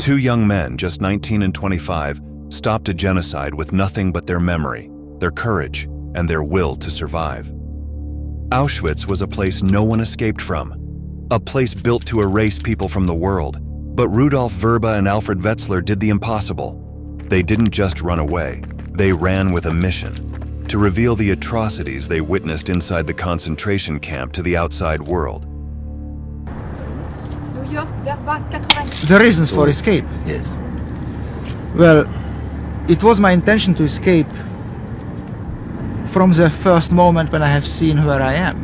Two young men, just 19 and 25, stopped a genocide with nothing but their memory, their courage, and their will to survive. Auschwitz was a place no one escaped from, a place built to erase people from the world. But Rudolf Verba and Alfred Wetzler did the impossible. They didn't just run away, they ran with a mission: to reveal the atrocities they witnessed inside the concentration camp to the outside world. The reasons for escape? Yes. Well, it was my intention to escape from the first moment when I have seen where I am.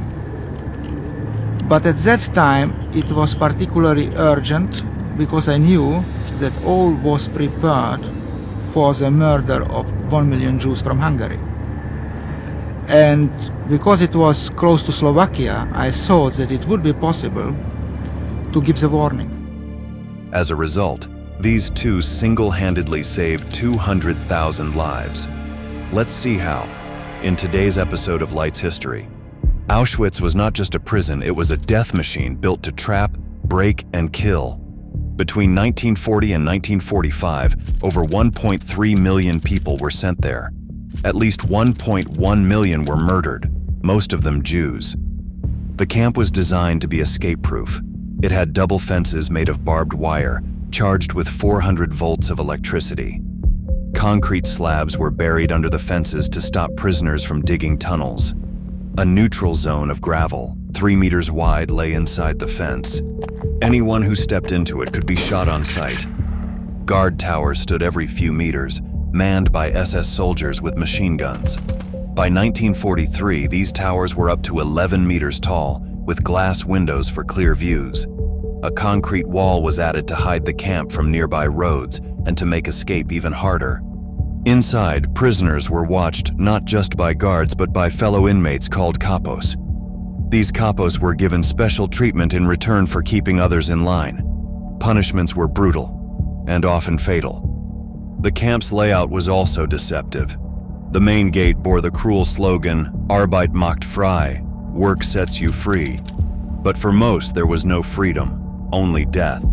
But at that time, it was particularly urgent because I knew that all was prepared for the murder of 1 million Jews from Hungary. And because it was close to Slovakia, I thought that it would be possible to give the warning. As a result, these two single-handedly saved 200,000 lives. Let's see how. In today's episode of Light's History, Auschwitz was not just a prison, it was a death machine built to trap, break, and kill. Between 1940 and 1945, over 1.3 million people were sent there. At least 1.1 million were murdered, most of them Jews. The camp was designed to be escape-proof. It had double fences made of barbed wire, charged with 400 volts of electricity. Concrete slabs were buried under the fences to stop prisoners from digging tunnels. A neutral zone of gravel, 3 meters wide, lay inside the fence. Anyone who stepped into it could be shot on sight. Guard towers stood every few meters, manned by SS soldiers with machine guns. By 1943, these towers were up to 11 meters tall, with glass windows for clear views. A concrete wall was added to hide the camp from nearby roads and to make escape even harder. Inside, prisoners were watched not just by guards but by fellow inmates called kapos. These kapos were given special treatment in return for keeping others in line. Punishments were brutal and often fatal. The camp's layout was also deceptive. The main gate bore the cruel slogan, "Arbeit macht frei," work sets you free. But for most, there was no freedom, only death.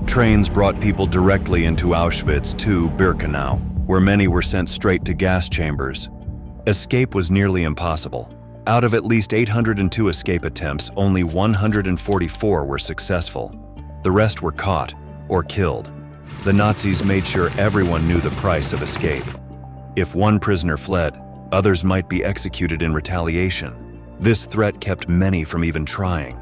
Trains brought people directly into Auschwitz to Birkenau, where many were sent straight to gas chambers. Escape was nearly impossible. Out of at least 802 escape attempts, only 144 were successful. The rest were caught or killed. The Nazis made sure everyone knew the price of escape. If one prisoner fled, others might be executed in retaliation. This threat kept many from even trying.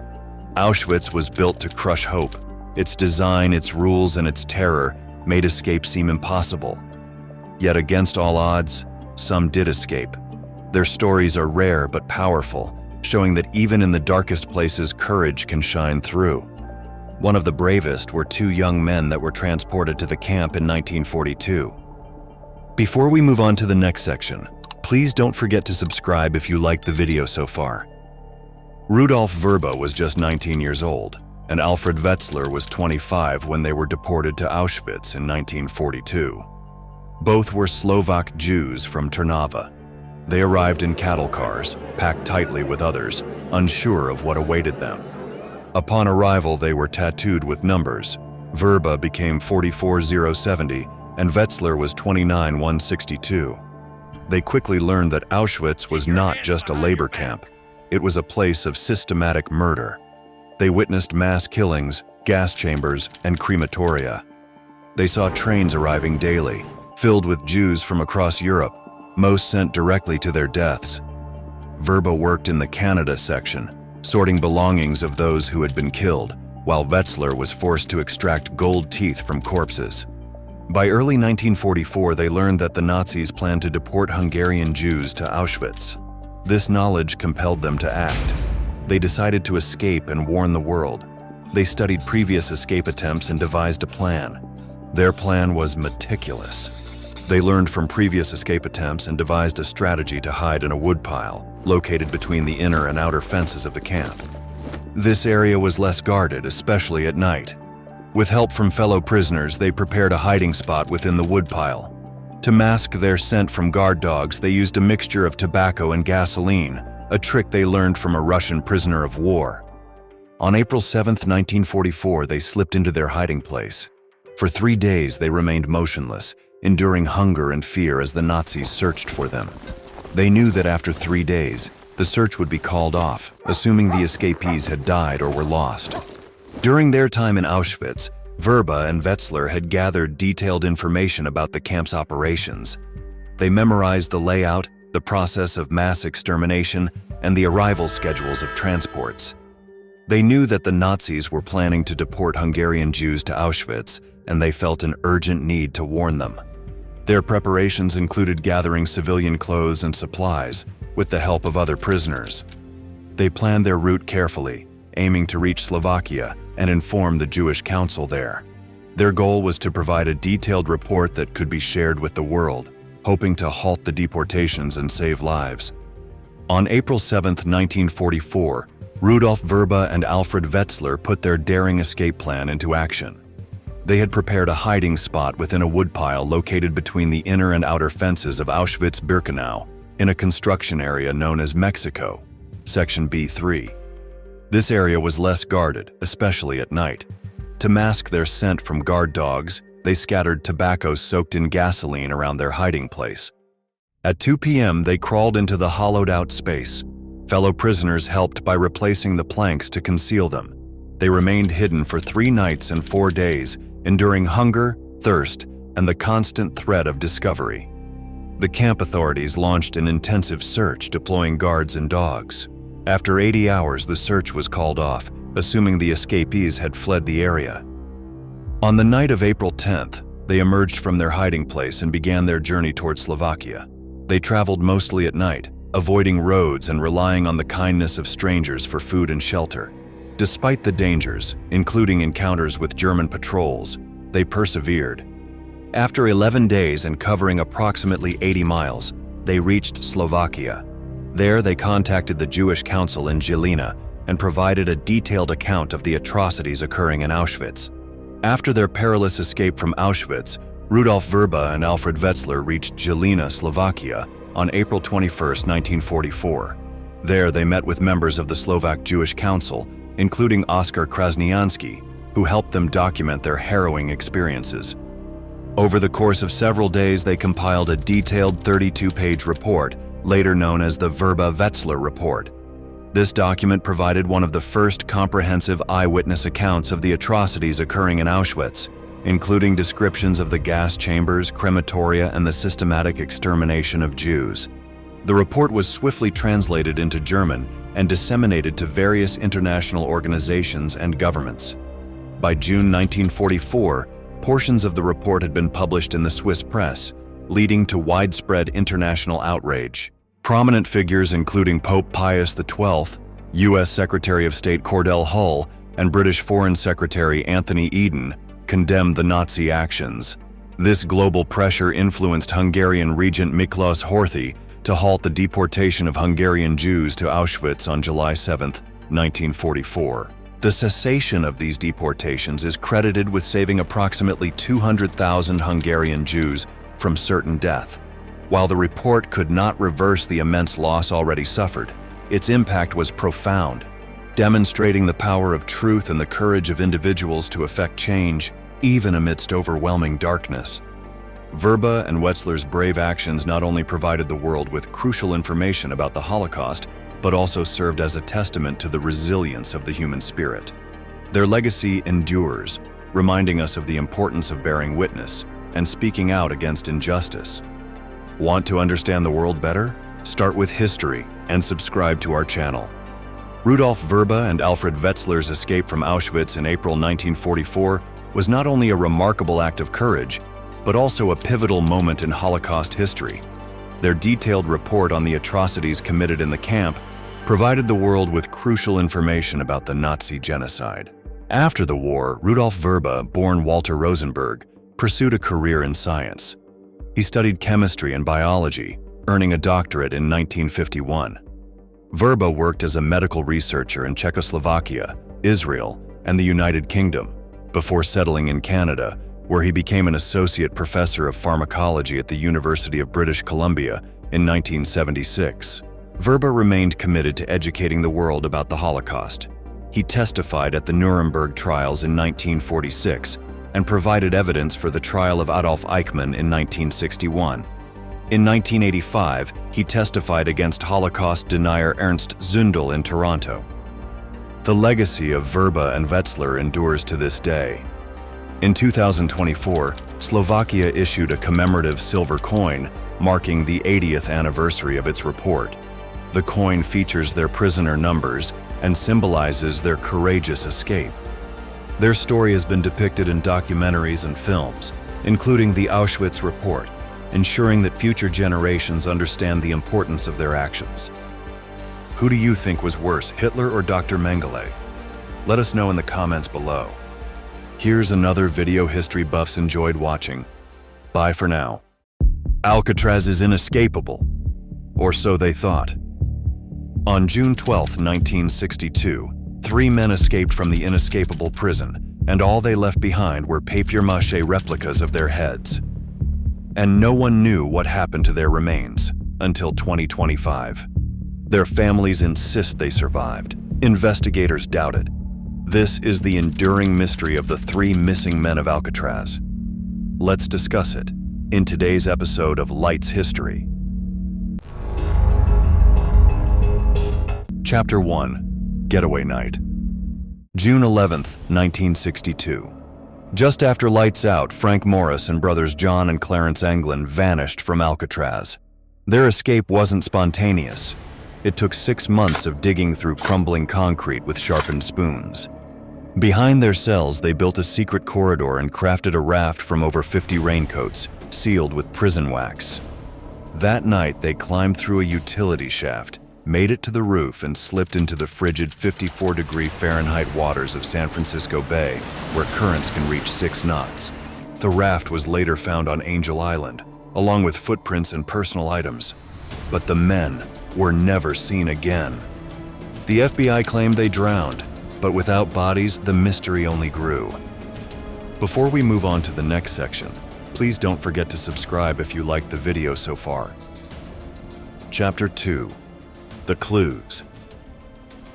Auschwitz was built to crush hope. Its design, its rules, and its terror made escape seem impossible. Yet against all odds, some did escape. Their stories are rare but powerful, showing that even in the darkest places, courage can shine through. One of the bravest were two young men that were transported to the camp in 1942. Before we move on to the next section, please don't forget to subscribe if you liked the video so far. Rudolf Verba was just 19 years old, and Alfred Wetzler was 25 when they were deported to Auschwitz in 1942. Both were Slovak Jews from Trnava. They arrived in cattle cars, packed tightly with others, unsure of what awaited them. Upon arrival, they were tattooed with numbers. Verba became 44070, and Wetzler was 29162. They quickly learned that Auschwitz was not just a labor camp. It was a place of systematic murder. They witnessed mass killings, gas chambers, and crematoria. They saw trains arriving daily, filled with Jews from across Europe, most sent directly to their deaths. Verba worked in the Canada section, sorting belongings of those who had been killed, while Wetzler was forced to extract gold teeth from corpses. By early 1944, they learned that the Nazis planned to deport Hungarian Jews to Auschwitz. This knowledge compelled them to act. They decided to escape and warn the world. They studied previous escape attempts and devised a plan. Their plan was meticulous. They learned from previous escape attempts and devised a strategy to hide in a woodpile located between the inner and outer fences of the camp. This area was less guarded, especially at night. With help from fellow prisoners, they prepared a hiding spot within the woodpile. To mask their scent from guard dogs, they used a mixture of tobacco and gasoline, a trick they learned from a Russian prisoner of war. On April 7, 1944, they slipped into their hiding place. For 3 days, they remained motionless, enduring hunger and fear as the Nazis searched for them. They knew that after 3 days, the search would be called off, assuming the escapees had died or were lost. During their time in Auschwitz, Verba and Wetzler had gathered detailed information about the camp's operations. They memorized the layout, the process of mass extermination, and the arrival schedules of transports. They knew that the Nazis were planning to deport Hungarian Jews to Auschwitz, and they felt an urgent need to warn them. Their preparations included gathering civilian clothes and supplies with the help of other prisoners. They planned their route carefully, aiming to reach Slovakia and inform the Jewish council there. Their goal was to provide a detailed report that could be shared with the world, hoping to halt the deportations and save lives. On April 7, 1944, Rudolf Verba and Alfred Wetzler put their daring escape plan into action. They had prepared a hiding spot within a woodpile located between the inner and outer fences of Auschwitz-Birkenau in a construction area known as Mexico, Section B3. This area was less guarded, especially at night. To mask their scent from guard dogs, they scattered tobacco soaked in gasoline around their hiding place. At 2 p.m., they crawled into the hollowed-out space. Fellow prisoners helped by replacing the planks to conceal them. They remained hidden for 3 nights and 4 days, enduring hunger, thirst, and the constant threat of discovery. The camp authorities launched an intensive search, deploying guards and dogs. After 80 hours, the search was called off, assuming the escapees had fled the area. On the night of April 10th, they emerged from their hiding place and began their journey toward Slovakia. They traveled mostly at night, avoiding roads and relying on the kindness of strangers for food and shelter. Despite the dangers, including encounters with German patrols, they persevered. After 11 days and covering approximately 80 miles, they reached Slovakia. There, they contacted the Jewish Council in Žilina and provided a detailed account of the atrocities occurring in Auschwitz. After their perilous escape from Auschwitz, Rudolf Verba and Alfred Wetzler reached Žilina, Slovakia, on April 21, 1944. There, they met with members of the Slovak Jewish Council, including Oskar Krasniansky, who helped them document their harrowing experiences. Over the course of several days, they compiled a detailed 32-page report, later known as the Verba-Wetzler Report. This document provided one of the first comprehensive eyewitness accounts of the atrocities occurring in Auschwitz, including descriptions of the gas chambers, crematoria, and the systematic extermination of Jews. The report was swiftly translated into German and disseminated to various international organizations and governments. By June 1944, portions of the report had been published in the Swiss press, leading to widespread international outrage. Prominent figures including Pope Pius XII, U.S. Secretary of State Cordell Hull, and British Foreign Secretary Anthony Eden condemned the Nazi actions. This global pressure influenced Hungarian Regent Miklos Horthy to halt the deportation of Hungarian Jews to Auschwitz on July 7, 1944. The cessation of these deportations is credited with saving approximately 200,000 Hungarian Jews from certain death. While the report could not reverse the immense loss already suffered, its impact was profound, demonstrating the power of truth and the courage of individuals to effect change, even amidst overwhelming darkness. Verba and Wetzler's brave actions not only provided the world with crucial information about the Holocaust, but also served as a testament to the resilience of the human spirit. Their legacy endures, reminding us of the importance of bearing witness and speaking out against injustice. Want to understand the world better? Start with history and subscribe to our channel. Rudolf Verba and Alfred Wetzler's escape from Auschwitz in April 1944 was not only a remarkable act of courage, but also a pivotal moment in Holocaust history. Their detailed report on the atrocities committed in the camp provided the world with crucial information about the Nazi genocide. After the war, Rudolf Verba, born Walter Rosenberg, pursued a career in science. He studied chemistry and biology, earning a doctorate in 1951. Verba worked as a medical researcher in Czechoslovakia, Israel, and the United Kingdom, before settling in Canada, where he became an associate professor of pharmacology at the University of British Columbia in 1976. Verba remained committed to educating the world about the Holocaust. He testified at the Nuremberg trials in 1946, and provided evidence for the trial of Adolf Eichmann in 1961. In 1985, he testified against Holocaust denier Ernst Zundel in Toronto. The legacy of Verba and Wetzler endures to this day. In 2024, Slovakia issued a commemorative silver coin marking the 80th anniversary of its report. The coin features their prisoner numbers and symbolizes their courageous escape. Their story has been depicted in documentaries and films, including the Auschwitz report, ensuring that future generations understand the importance of their actions. Who do you think was worse, Hitler or Dr. Mengele? Let us know in the comments below. Here's another video history buffs enjoyed watching. Bye for now. Alcatraz is inescapable, or so they thought. On June 12, 1962, 3 men escaped from the inescapable prison, and all they left behind were papier-mâché replicas of their heads. And no one knew what happened to their remains until 2025. Their families insist they survived. Investigators doubt it. This is the enduring mystery of the 3 missing men of Alcatraz. Let's discuss it in today's episode of Light's History. Chapter 1. Getaway Night. June 11, 1962. Just after lights out, Frank Morris and brothers John and Clarence Anglin vanished from Alcatraz. Their escape wasn't spontaneous. It took 6 months of digging through crumbling concrete with sharpened spoons. Behind their cells, they built a secret corridor and crafted a raft from over 50 raincoats, sealed with prison wax. That night, they climbed through a utility shaft, made it to the roof, and slipped into the frigid 54-degree Fahrenheit waters of San Francisco Bay, where currents can reach 6 knots. The raft was later found on Angel Island, along with footprints and personal items. But the men were never seen again. The FBI claimed they drowned, but without bodies, the mystery only grew. Before we move on to the next section, please don't forget to subscribe if you liked the video so far. Chapter 2. The Clues.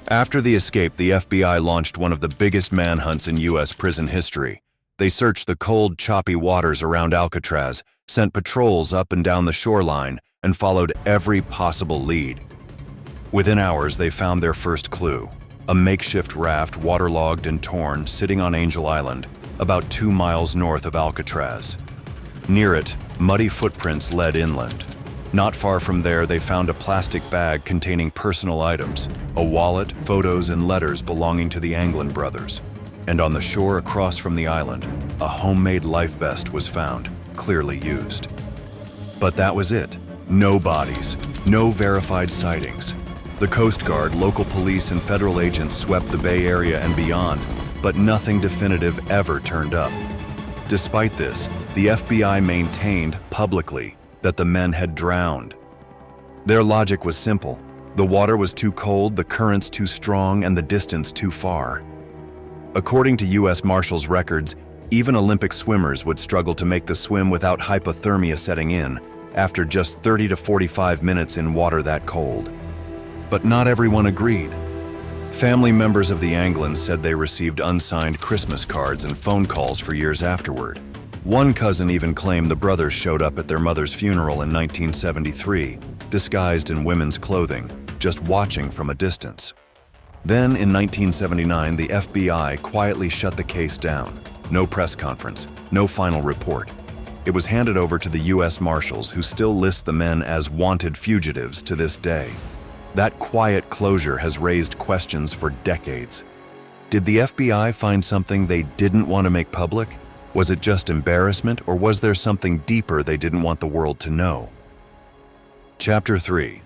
After the escape, the FBI launched one of the biggest manhunts in U.S. prison history. They searched the cold, choppy waters around Alcatraz, sent patrols up and down the shoreline, and followed every possible lead. Within hours, they found their first clue: a makeshift raft, waterlogged and torn, sitting on Angel Island, about 2 miles north of Alcatraz. Near it, muddy footprints led inland. Not far from there, they found a plastic bag containing personal items, a wallet, photos, and letters belonging to the Anglin brothers. And on the shore across from the island, a homemade life vest was found, clearly used. But that was it. No bodies, no verified sightings. The Coast Guard, local police, and federal agents swept the Bay Area and beyond, but nothing definitive ever turned up. Despite this, the FBI maintained publicly that the men had drowned. Their logic was simple. The water was too cold, the currents too strong, and the distance too far. According to U.S. Marshals records, even Olympic swimmers would struggle to make the swim without hypothermia setting in after just 30 to 45 minutes in water that cold. But not everyone agreed. Family members of the Anglins said they received unsigned Christmas cards and phone calls for years afterward. One cousin even claimed the brothers showed up at their mother's funeral in 1973, disguised in women's clothing, just watching from a distance. Then, in 1979, the FBI quietly shut the case down. No press conference, no final report. It was handed over to the U.S. Marshals, who still list the men as wanted fugitives to this day. That quiet closure has raised questions for decades. Did the FBI find something they didn't want to make public? Was it just embarrassment, or was there something deeper they didn't want the world to know? Chapter 3.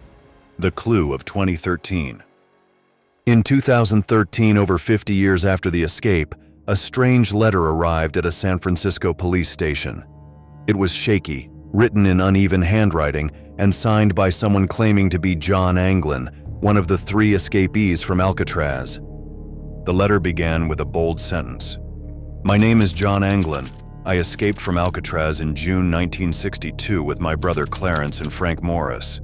The Clue of 2013. In 2013, over 50 years after the escape, a strange letter arrived at a San Francisco police station. It was shaky, written in uneven handwriting, and signed by someone claiming to be John Anglin, one of the 3 escapees from Alcatraz. The letter began with a bold sentence. "My name is John Anglin. I escaped from Alcatraz in June 1962 with my brother Clarence and Frank Morris."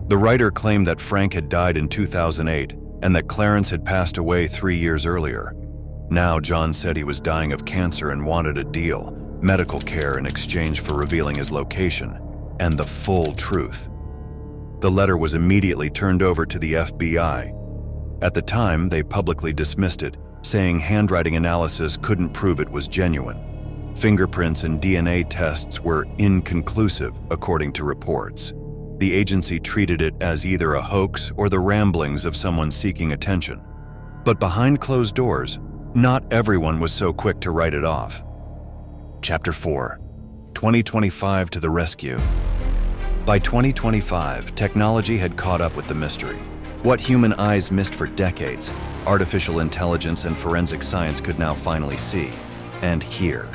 The writer claimed that Frank had died in 2008 and that Clarence had passed away 3 years earlier. Now John said he was dying of cancer and wanted a deal, medical care in exchange for revealing his location, and the full truth. The letter was immediately turned over to the FBI. At the time, they publicly dismissed it, saying handwriting analysis couldn't prove it was genuine. Fingerprints and DNA tests were inconclusive, according to reports. The agency treated it as either a hoax or the ramblings of someone seeking attention. But behind closed doors, not everyone was so quick to write it off. Chapter 4. 2025 to the rescue. By 2025, technology had caught up with the mystery. What human eyes missed for decades, artificial intelligence and forensic science could now finally see and hear.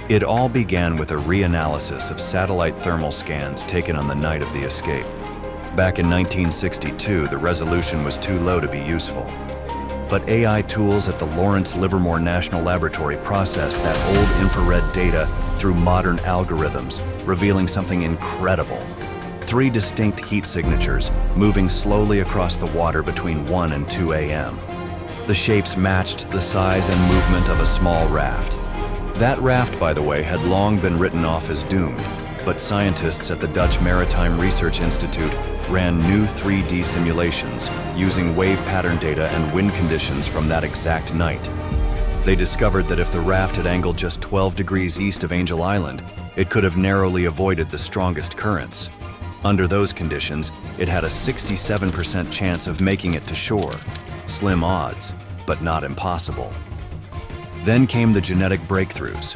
It all began with a reanalysis of satellite thermal scans taken on the night of the escape. Back in 1962, the resolution was too low to be useful. But AI tools at the Lawrence Livermore National Laboratory processed that old infrared data through modern algorithms, revealing something incredible. 3 distinct heat signatures moving slowly across the water between 1 and 2 a.m. The shapes matched the size and movement of a small raft. That raft, by the way, had long been written off as doomed, but scientists at the Dutch Maritime Research Institute ran new 3D simulations using wave pattern data and wind conditions from that exact night. They discovered that if the raft had angled just 12 degrees east of Angel Island, it could have narrowly avoided the strongest currents. Under those conditions, it had a 67% chance of making it to shore. Slim odds, but not impossible. Then came the genetic breakthroughs.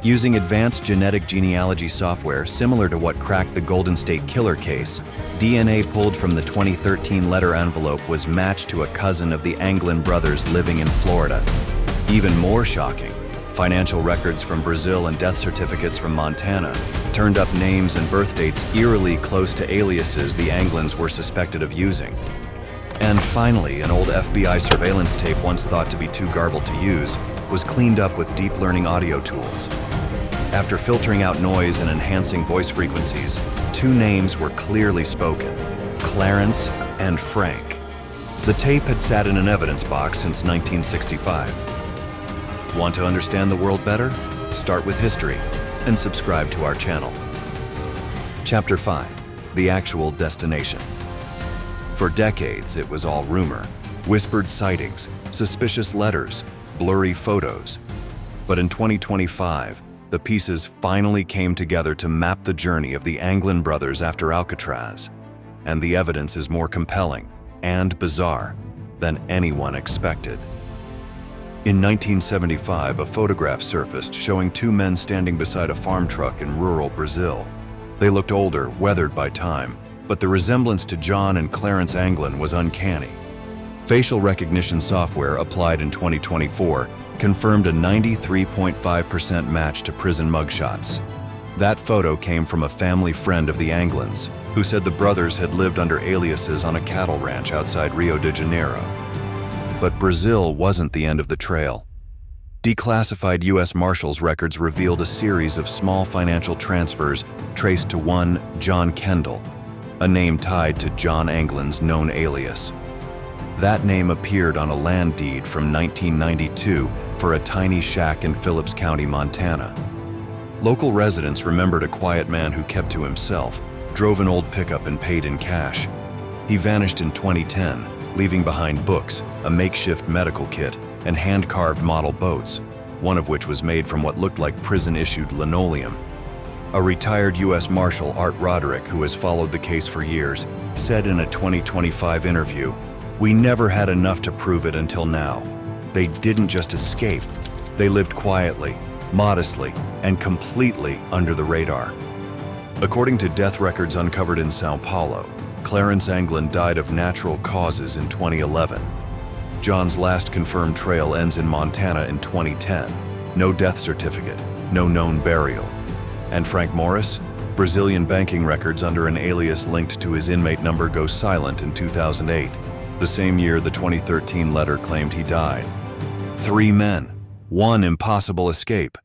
Using advanced genetic genealogy software similar to what cracked the Golden State Killer case, DNA pulled from the 2013 letter envelope was matched to a cousin of the Anglin brothers living in Florida. Even more shocking, financial records from Brazil and death certificates from Montana turned up names and birth dates eerily close to aliases the Anglins were suspected of using. And finally, an old FBI surveillance tape once thought to be too garbled to use was cleaned up with deep learning audio tools. After filtering out noise and enhancing voice frequencies, 2 names were clearly spoken: Clarence and Frank. The tape had sat in an evidence box since 1965. Want to understand the world better? Start with history and subscribe to our channel. Chapter 5. The actual destination. For decades, it was all rumor, whispered sightings, suspicious letters, blurry photos. But in 2025, the pieces finally came together to map the journey of the Anglin brothers after Alcatraz. And the evidence is more compelling and bizarre than anyone expected. In 1975, a photograph surfaced showing 2 men standing beside a farm truck in rural Brazil. They looked older, weathered by time, but the resemblance to John and Clarence Anglin was uncanny. Facial recognition software applied in 2024 confirmed a 93.5% match to prison mugshots. That photo came from a family friend of the Anglins, who said the brothers had lived under aliases on a cattle ranch outside Rio de Janeiro. But Brazil wasn't the end of the trail. Declassified U.S. Marshals records revealed a series of small financial transfers traced to one John Kendall, a name tied to John Anglin's known alias. That name appeared on a land deed from 1992 for a tiny shack in Phillips County, Montana. Local residents remembered a quiet man who kept to himself, drove an old pickup and paid in cash. He vanished in 2010, leaving behind books, a makeshift medical kit, and hand-carved model boats, one of which was made from what looked like prison-issued linoleum. A retired U.S. Marshal, Art Roderick, who has followed the case for years, said in a 2025 interview, "We never had enough to prove it until now. They didn't just escape. They lived quietly, modestly, and completely under the radar." According to death records uncovered in Sao Paulo, Clarence Anglin died of natural causes in 2011. John's last confirmed trail ends in Montana in 2010. No death certificate, no known burial. And Frank Morris? Brazilian banking records under an alias linked to his inmate number go silent in 2008, the same year the 2013 letter claimed he died. 3 men, 1 impossible escape.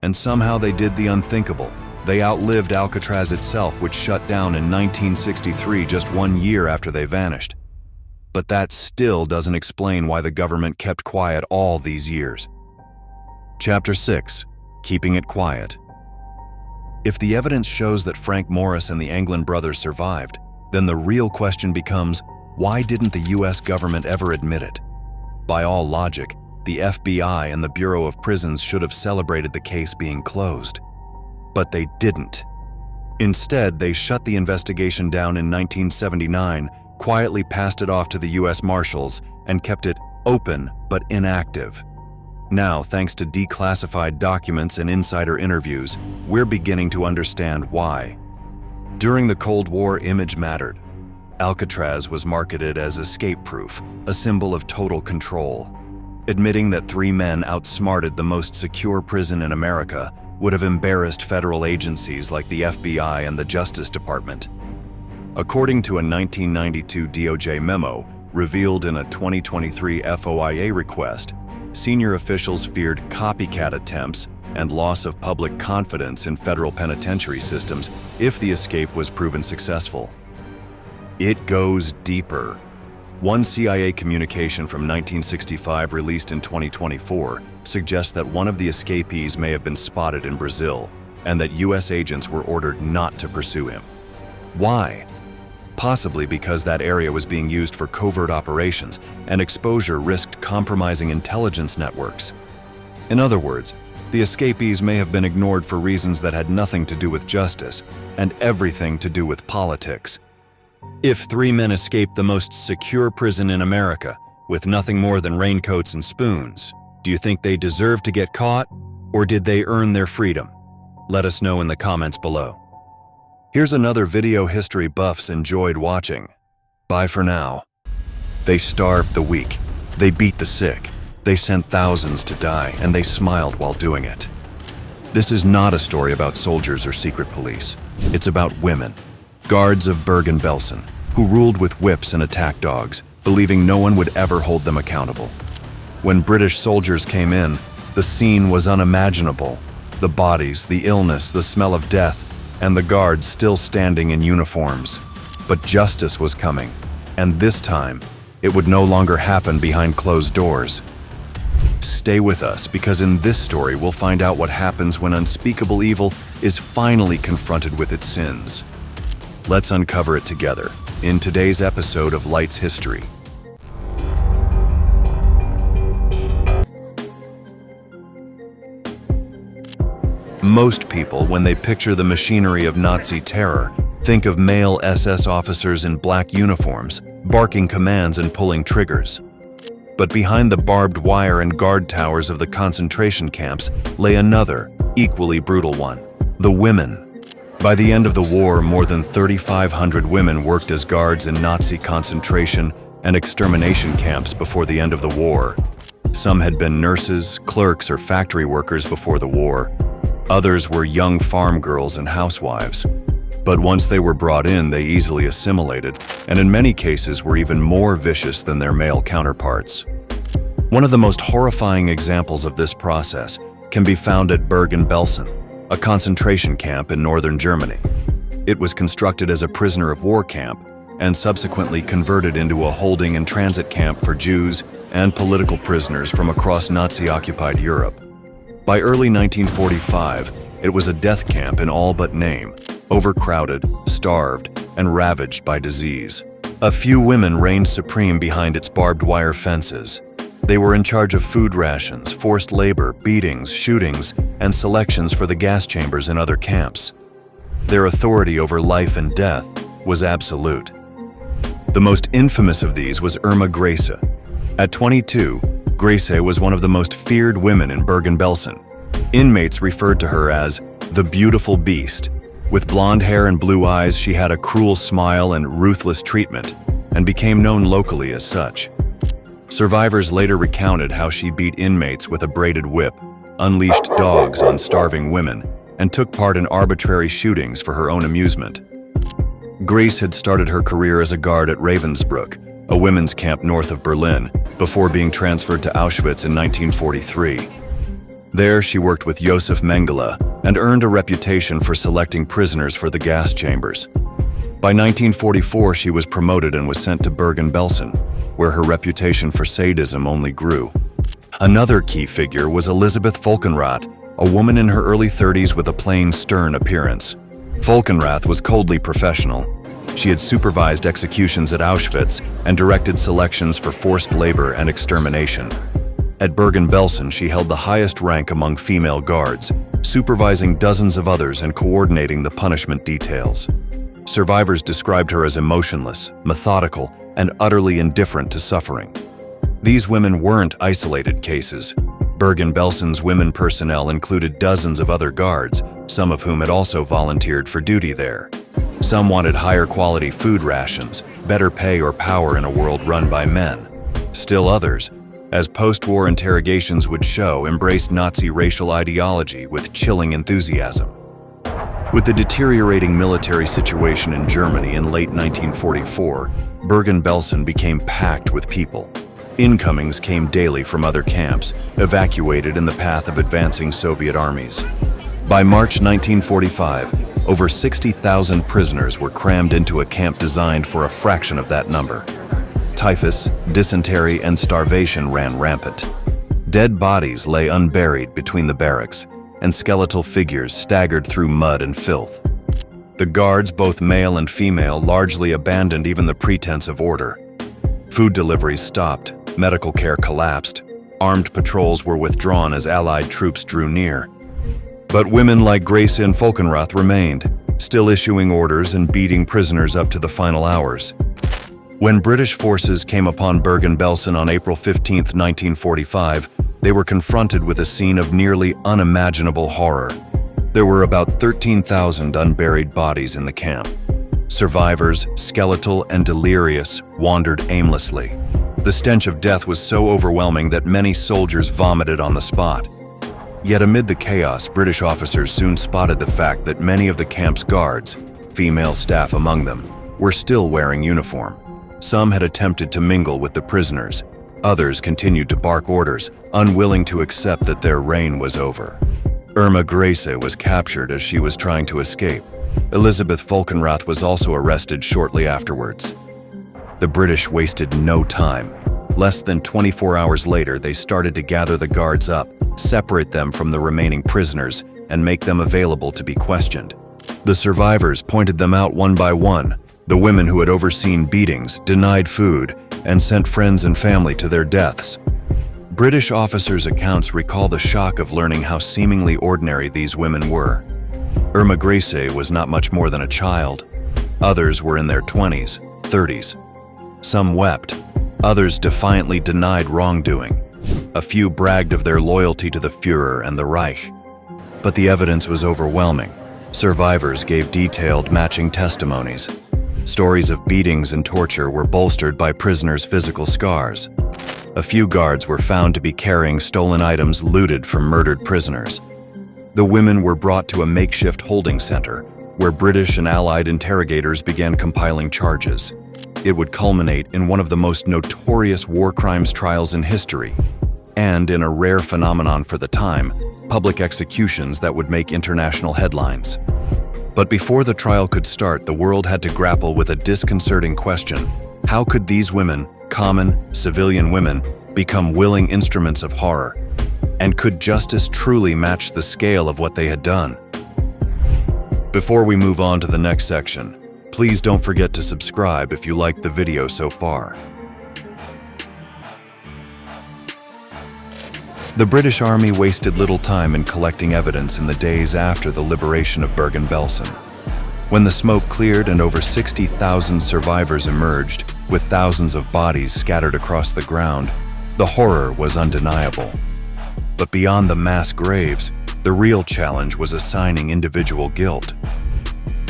And somehow they did the unthinkable. They outlived Alcatraz itself, which shut down in 1963, just 1 year after they vanished. But that still doesn't explain why the government kept quiet all these years. Chapter 6. Keeping it quiet. If the evidence shows that Frank Morris and the Anglin brothers survived, then the real question becomes, why didn't the US government ever admit it? By all logic, the FBI and the Bureau of Prisons should have celebrated the case being closed. But they didn't. Instead, they shut the investigation down in 1979, quietly passed it off to the US Marshals, and kept it open but inactive. Now, thanks to declassified documents and insider interviews, we're beginning to understand why. During the Cold War, image mattered. Alcatraz was marketed as escape-proof, a symbol of total control. Admitting that 3 men outsmarted the most secure prison in America would have embarrassed federal agencies like the FBI and the Justice Department. According to a 1992 DOJ memo revealed in a 2023 FOIA request, senior officials feared copycat attempts and loss of public confidence in federal penitentiary systems if the escape was proven successful. It goes deeper. One CIA communication from 1965 released in 2024 suggests that one of the escapees may have been spotted in Brazil and that US agents were ordered not to pursue him. Why? Possibly because that area was being used for covert operations and exposure risked compromising intelligence networks. In other words, the escapees may have been ignored for reasons that had nothing to do with justice and everything to do with politics. If 3 men escaped the most secure prison in America with nothing more than raincoats and spoons, do you think they deserve to get caught, or did they earn their freedom? Let us know in the comments below. Here's another video history buffs enjoyed watching. Bye for now. They starved the weak. They beat the sick. They sent thousands to die, and they smiled while doing it. This is not a story about soldiers or secret police. It's about women, guards of Bergen Belsen, who ruled with whips and attack dogs, believing no one would ever hold them accountable. When British soldiers came in, the scene was unimaginable. The bodies, the illness, the smell of death, and the guards still standing in uniforms. But justice was coming, and this time, it would no longer happen behind closed doors. Stay with us, because in this story we'll find out what happens when unspeakable evil is finally confronted with its sins. Let's uncover it together in today's episode of Light's History. Most people, when they picture the machinery of Nazi terror, think of male SS officers in black uniforms, barking commands and pulling triggers. But behind the barbed wire and guard towers of the concentration camps lay another, equally brutal one: the women. By the end of the war, more than 3,500 women worked as guards in Nazi concentration and extermination camps before the end of the war. Some had been nurses, clerks, or factory workers before the war. Others were young farm girls and housewives. But once they were brought in, they easily assimilated, and in many cases were even more vicious than their male counterparts. One of the most horrifying examples of this process can be found at Bergen Belsen, a concentration camp in northern Germany. It was constructed as a prisoner of war camp and subsequently converted into a holding and transit camp for Jews and political prisoners from across Nazi-occupied Europe. By early 1945, it was a death camp in all but name, overcrowded, starved, and ravaged by disease. A few women reigned supreme behind its barbed wire fences. They were in charge of food rations, forced labor, beatings, shootings, and selections for the gas chambers in other camps. Their authority over life and death was absolute. The most infamous of these was Irma Grace. At 22, Grace was one of the most feared women in Bergen Belsen. Inmates referred to her as the beautiful beast. With blonde hair and blue eyes, she had a cruel smile and ruthless treatment, and became known locally as such. Survivors later recounted how she beat inmates with a braided whip, unleashed dogs on starving women, and took part in arbitrary shootings for her own amusement. Grace had started her career as a guard at Ravensbrück, a women's camp north of Berlin, before being transferred to Auschwitz in 1943. There, she worked with Josef Mengele and earned a reputation for selecting prisoners for the gas chambers. By 1944, she was promoted and was sent to Bergen Belsen, where her reputation for sadism only grew. Another key figure was Elisabeth Volkenrath, a woman in her early 30s with a plain, stern appearance. Volkenrath was coldly professional. She had supervised executions at Auschwitz and directed selections for forced labor and extermination. At Bergen Belsen, she held the highest rank among female guards, supervising dozens of others and coordinating the punishment details. Survivors described her as emotionless, methodical, and utterly indifferent to suffering. These women weren't isolated cases. Bergen Belsen's women personnel included dozens of other guards, some of whom had also volunteered for duty there. Some wanted higher quality food rations, better pay or power in a world run by men. Still others, as post-war interrogations would show, embraced Nazi racial ideology with chilling enthusiasm. With the deteriorating military situation in Germany in late 1944, Bergen-Belsen became packed with people. Incomings came daily from other camps, evacuated in the path of advancing Soviet armies. By March 1945, over 60,000 prisoners were crammed into a camp designed for a fraction of that number. Typhus, dysentery, and starvation ran rampant. Dead bodies lay unburied between the barracks, and skeletal figures staggered through mud and filth. The guards, both male and female, largely abandoned even the pretense of order. Food deliveries stopped, medical care collapsed, armed patrols were withdrawn as Allied troops drew near. But women like Grace and Volkenrath remained, still issuing orders and beating prisoners up to the final hours. When British forces came upon Bergen-Belsen on April 15, 1945, they were confronted with a scene of nearly unimaginable horror. There were about 13,000 unburied bodies in the camp. Survivors, skeletal and delirious, wandered aimlessly. The stench of death was so overwhelming that many soldiers vomited on the spot. Yet amid the chaos, British officers soon spotted the fact that many of the camp's guards, female staff among them, were still wearing uniform. Some had attempted to mingle with the prisoners. Others continued to bark orders, unwilling to accept that their reign was over. Irma Grace was captured as she was trying to escape. Elisabeth Volkenrath was also arrested shortly afterwards. The British wasted no time. Less than 24 hours later, they started to gather the guards up, separate them from the remaining prisoners, and make them available to be questioned. The survivors pointed them out one by one. The women who had overseen beatings, denied food, and sent friends and family to their deaths. British officers' accounts recall the shock of learning how seemingly ordinary these women were. Irma Grace was not much more than a child. Others were in their 20s, 30s. Some wept. Others defiantly denied wrongdoing. A few bragged of their loyalty to the Führer and the Reich. But the evidence was overwhelming. Survivors gave detailed, matching testimonies. Stories of beatings and torture were bolstered by prisoners' physical scars. A few guards were found to be carrying stolen items looted from murdered prisoners. The women were brought to a makeshift holding center, where British and Allied interrogators began compiling charges. It would culminate in one of the most notorious war crimes trials in history, and in a rare phenomenon for the time, public executions that would make international headlines. But before the trial could start, the world had to grapple with a disconcerting question. How could these women, common, civilian women, become willing instruments of horror? And could justice truly match the scale of what they had done? Before we move on to the next section, please don't forget to subscribe if you liked the video so far. The British Army wasted little time in collecting evidence in the days after the liberation of Bergen-Belsen. When the smoke cleared and over 60,000 survivors emerged, with thousands of bodies scattered across the ground, the horror was undeniable. But beyond the mass graves, the real challenge was assigning individual guilt.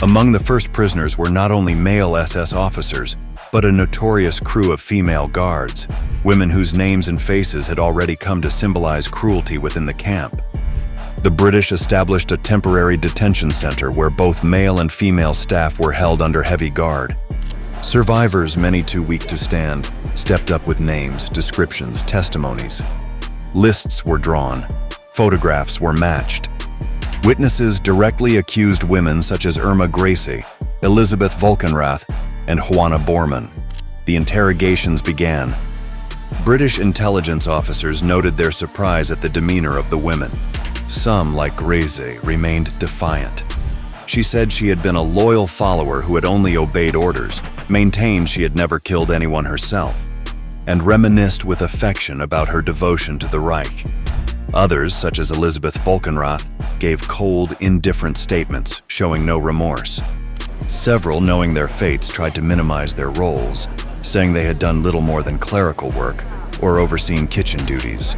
Among the first prisoners were not only male SS officers, but a notorious crew of female guards, women whose names and faces had already come to symbolize cruelty within the camp. The British established a temporary detention center where both male and female staff were held under heavy guard. Survivors, many too weak to stand, stepped up with names, descriptions, testimonies. Lists were drawn. Photographs were matched. Witnesses directly accused women such as Irma Grace, Elisabeth Volkenrath, and Juana Bormann. The interrogations began. British intelligence officers noted their surprise at the demeanor of the women. Some, like Grace, remained defiant. She said she had been a loyal follower who had only obeyed orders, maintained she had never killed anyone herself, and reminisced with affection about her devotion to the Reich. Others, such as Elizabeth Volkenrath, gave cold, indifferent statements, showing no remorse. Several, knowing their fates, tried to minimize their roles, saying they had done little more than clerical work or overseen kitchen duties.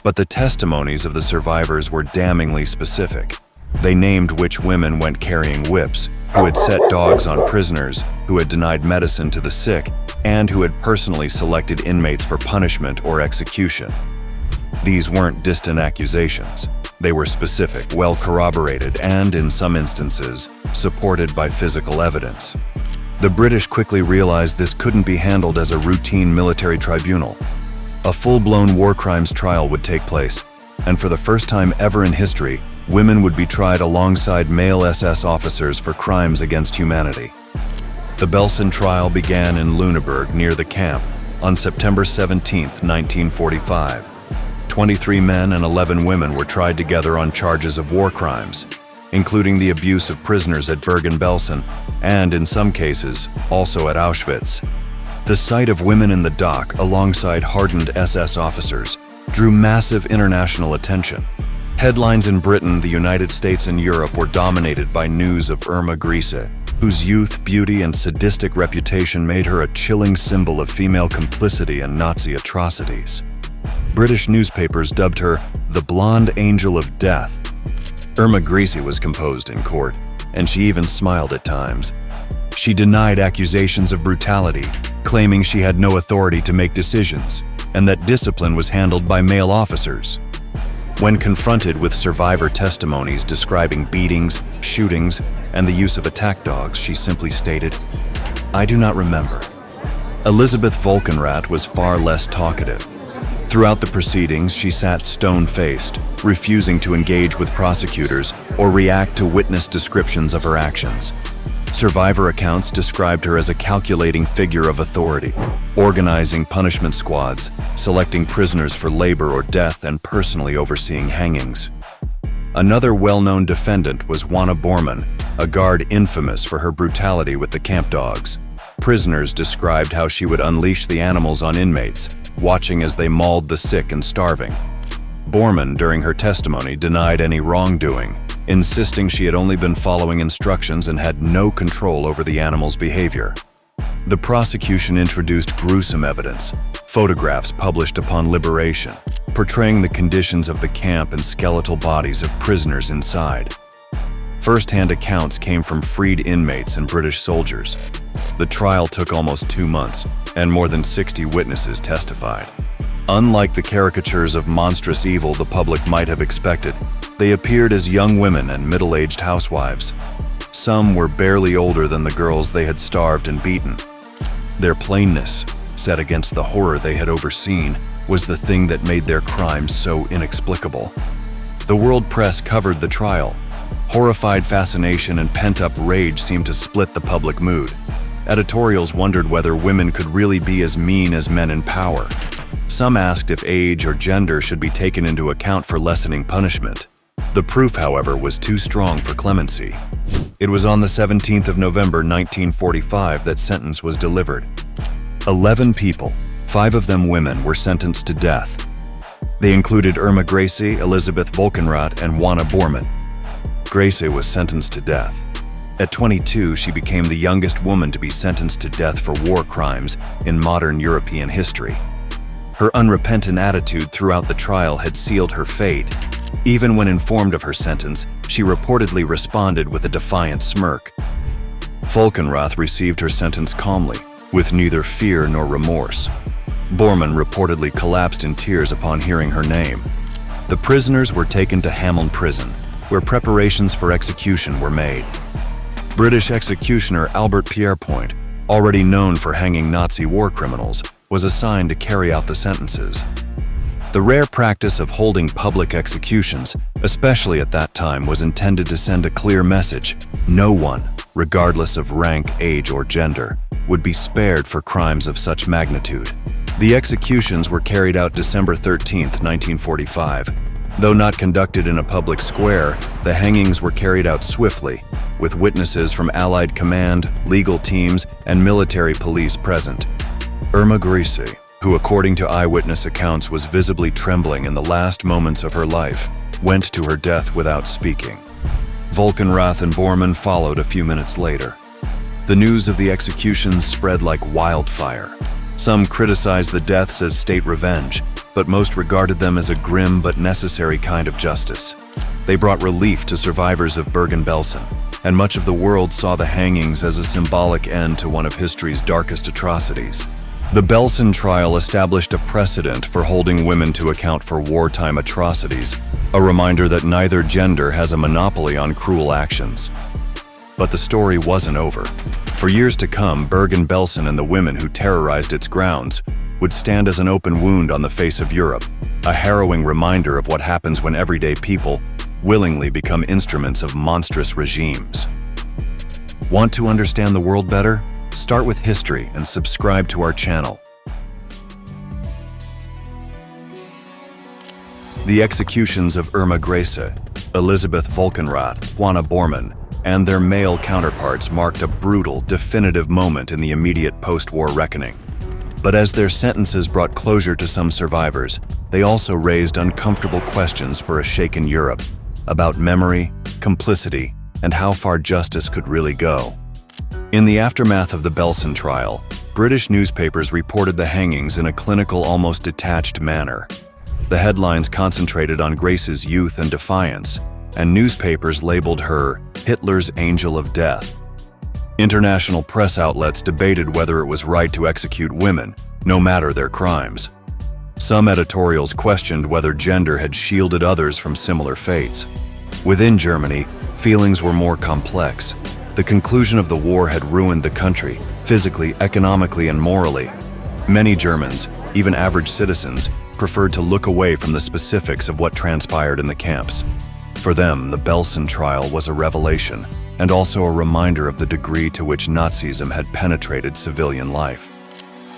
But the testimonies of the survivors were damningly specific. They named which women went carrying whips, who had set dogs on prisoners, who had denied medicine to the sick, and who had personally selected inmates for punishment or execution. These weren't distant accusations. They were specific, well corroborated, and, in some instances, supported by physical evidence. The British quickly realized this couldn't be handled as a routine military tribunal. A full-blown war crimes trial would take place, and for the first time ever in history, women would be tried alongside male SS officers for crimes against humanity. The Belsen trial began in Lüneburg near the camp on September 17, 1945. 23 men and 11 women were tried together on charges of war crimes, including the abuse of prisoners at Bergen, Belsen, and in some cases, also at Auschwitz. The sight of women in the dock alongside hardened SS officers drew massive international attention. Headlines in Britain, the United States, and Europe were dominated by news of Irma Grese, whose youth, beauty, and sadistic reputation made her a chilling symbol of female complicity in Nazi atrocities. British newspapers dubbed her the Blonde Angel of Death. Irma Grese was composed in court, and she even smiled at times. She denied accusations of brutality, claiming she had no authority to make decisions, and that discipline was handled by male officers. When confronted with survivor testimonies describing beatings, shootings, and the use of attack dogs, she simply stated, "I do not remember." Elizabeth Volkenrath was far less talkative. Throughout the proceedings, she sat stone-faced, refusing to engage with prosecutors or react to witness descriptions of her actions. Survivor accounts described her as a calculating figure of authority, organizing punishment squads, selecting prisoners for labor or death, and personally overseeing hangings. Another well-known defendant was Wanne Bormann, a guard infamous for her brutality with the camp dogs. Prisoners described how she would unleash the animals on inmates, watching as they mauled the sick and starving. Bormann, during her testimony, denied any wrongdoing, insisting she had only been following instructions and had no control over the animals' behavior. The prosecution introduced gruesome evidence, photographs published upon liberation, portraying the conditions of the camp and skeletal bodies of prisoners inside. First-hand accounts came from freed inmates and British soldiers. The trial took almost 2 months, and more than 60 witnesses testified. Unlike the caricatures of monstrous evil the public might have expected, they appeared as young women and middle-aged housewives. Some were barely older than the girls they had starved and beaten. Their plainness, set against the horror they had overseen, was the thing that made their crimes so inexplicable. The world press covered the trial. Horrified fascination and pent-up rage seemed to split the public mood. Editorials wondered whether women could really be as mean as men in power. Some asked if age or gender should be taken into account for lessening punishment. The proof, however, was too strong for clemency. It was on the 17th of November 1945 that sentence was delivered. 11 people, 5 of them women, were sentenced to death. They included Irma Grese, Elizabeth Volkenrath, and Wanne Bormann. Grese was sentenced to death. At 22, she became the youngest woman to be sentenced to death for war crimes in modern European history. Her unrepentant attitude throughout the trial had sealed her fate. Even when informed of her sentence, she reportedly responded with a defiant smirk. Volkenrath received her sentence calmly, with neither fear nor remorse. Bormann reportedly collapsed in tears upon hearing her name. The prisoners were taken to Hameln prison, where preparations for execution were made. British executioner Albert Pierrepoint, already known for hanging Nazi war criminals, was assigned to carry out the sentences. The rare practice of holding public executions, especially at that time, was intended to send a clear message: no one, regardless of rank, age, or gender, would be spared for crimes of such magnitude. The executions were carried out December 13, 1945. Though not conducted in a public square, the hangings were carried out swiftly, with witnesses from Allied command, legal teams, and military police present. Irma Grisi, who according to eyewitness accounts was visibly trembling in the last moments of her life, went to her death without speaking. Volkenrath and Bormann followed a few minutes later. The news of the executions spread like wildfire. Some criticized the deaths as state revenge, but most regarded them as a grim but necessary kind of justice. They brought relief to survivors of Bergen Belsen, and much of the world saw the hangings as a symbolic end to one of history's darkest atrocities. The Belsen trial established a precedent for holding women to account for wartime atrocities, a reminder that neither gender has a monopoly on cruel actions. But the story wasn't over. For years to come, Bergen-Belsen and the women who terrorized its grounds would stand as an open wound on the face of Europe, a harrowing reminder of what happens when everyday people willingly become instruments of monstrous regimes. Want to understand the world better? Start with history and subscribe to our channel. The executions of Irma Grisi, Elisabeth Volkenrath, Juana Bormann, and their male counterparts marked a brutal, definitive moment in the immediate post-war reckoning. But as their sentences brought closure to some survivors, they also raised uncomfortable questions for a shaken Europe about memory, complicity, and how far justice could really go. In the aftermath of the Belsen trial, British newspapers reported the hangings in a clinical, almost detached manner. The headlines concentrated on Grace's youth and defiance, and newspapers labeled her Hitler's Angel of Death. International press outlets debated whether it was right to execute women, no matter their crimes. Some editorials questioned whether gender had shielded others from similar fates. Within Germany, feelings were more complex. The conclusion of the war had ruined the country, physically, economically, and morally. Many Germans, even average citizens, preferred to look away from the specifics of what transpired in the camps. For them, the Belsen trial was a revelation, and also a reminder of the degree to which Nazism had penetrated civilian life.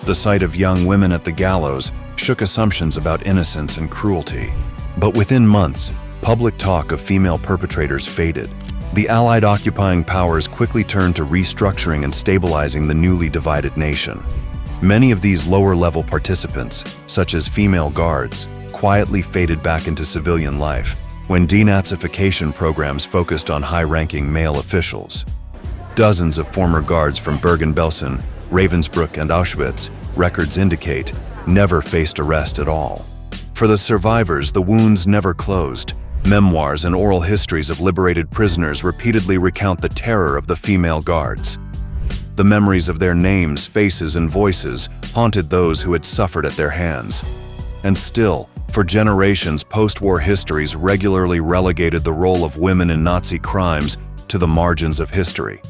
The sight of young women at the gallows shook assumptions about innocence and cruelty. But within months, public talk of female perpetrators faded. The Allied occupying powers quickly turned to restructuring and stabilizing the newly divided nation. Many of these lower-level participants, such as female guards, quietly faded back into civilian life when denazification programs focused on high-ranking male officials. Dozens of former guards from Bergen-Belsen, Ravensbrück, and Auschwitz, records indicate, never faced arrest at all. For the survivors, the wounds never closed. Memoirs and oral histories of liberated prisoners repeatedly recount the terror of the female guards. The memories of their names, faces, and voices haunted those who had suffered at their hands. And still, for generations, post-war histories regularly relegated the role of women in Nazi crimes to the margins of history.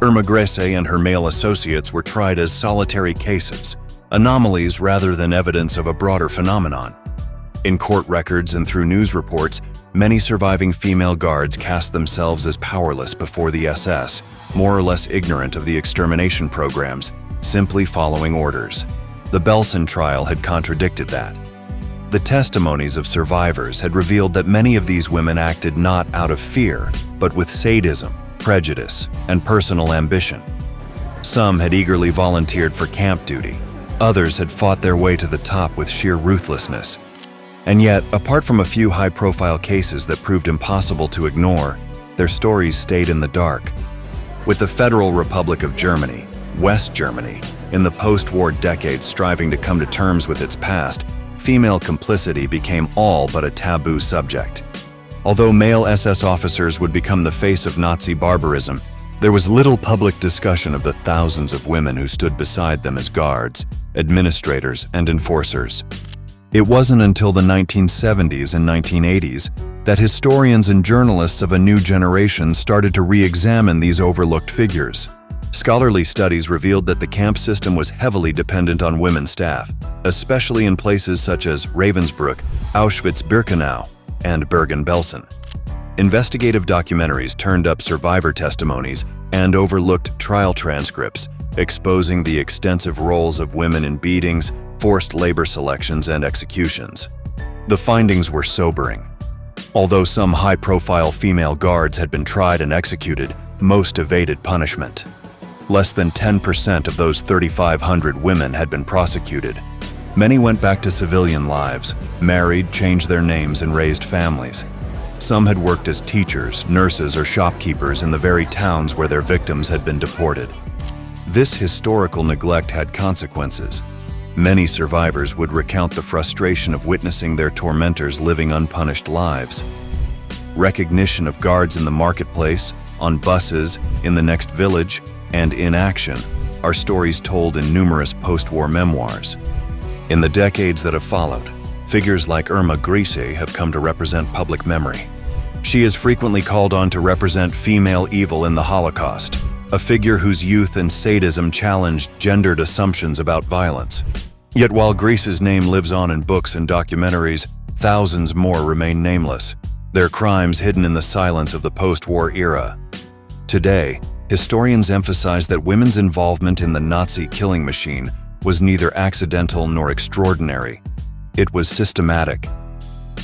Irma Grisi and her male associates were tried as solitary cases, anomalies rather than evidence of a broader phenomenon. In court records and through news reports, many surviving female guards cast themselves as powerless before the SS, more or less ignorant of the extermination programs, simply following orders. The Belsen trial had contradicted that. The testimonies of survivors had revealed that many of these women acted not out of fear, but with sadism, prejudice, and personal ambition. Some had eagerly volunteered for camp duty. Others had fought their way to the top with sheer ruthlessness. And yet, apart from a few high-profile cases that proved impossible to ignore, their stories stayed in the dark. With the Federal Republic of Germany, West Germany, in the post-war decades striving to come to terms with its past, female complicity became all but a taboo subject. Although male SS officers would become the face of Nazi barbarism, there was little public discussion of the thousands of women who stood beside them as guards, administrators, and enforcers. It wasn't until the 1970s and 1980s that historians and journalists of a new generation started to re-examine these overlooked figures. Scholarly studies revealed that the camp system was heavily dependent on women staff, especially in places such as Ravensbrück, Auschwitz-Birkenau, and Bergen-Belsen. Investigative documentaries turned up survivor testimonies and overlooked trial transcripts, exposing the extensive roles of women in beatings, forced labor selections, and executions. The findings were sobering. Although some high-profile female guards had been tried and executed, most evaded punishment. Less than 10% of those 3,500 women had been prosecuted. Many went back to civilian lives, married, changed their names, and raised families. Some had worked as teachers, nurses, or shopkeepers in the very towns where their victims had been deported. This historical neglect had consequences. Many survivors would recount the frustration of witnessing their tormentors living unpunished lives. Recognition of guards in the marketplace, on buses, in the next village, and in action are stories told in numerous post-war memoirs. In the decades that have followed, figures like Irma Grese have come to represent public memory. She is frequently called on to represent female evil in the Holocaust, a figure whose youth and sadism challenged gendered assumptions about violence. Yet while Grese's name lives on in books and documentaries, thousands more remain nameless, their crimes hidden in the silence of the post-war era. Today, historians emphasize that women's involvement in the Nazi killing machine was neither accidental nor extraordinary. It was systematic.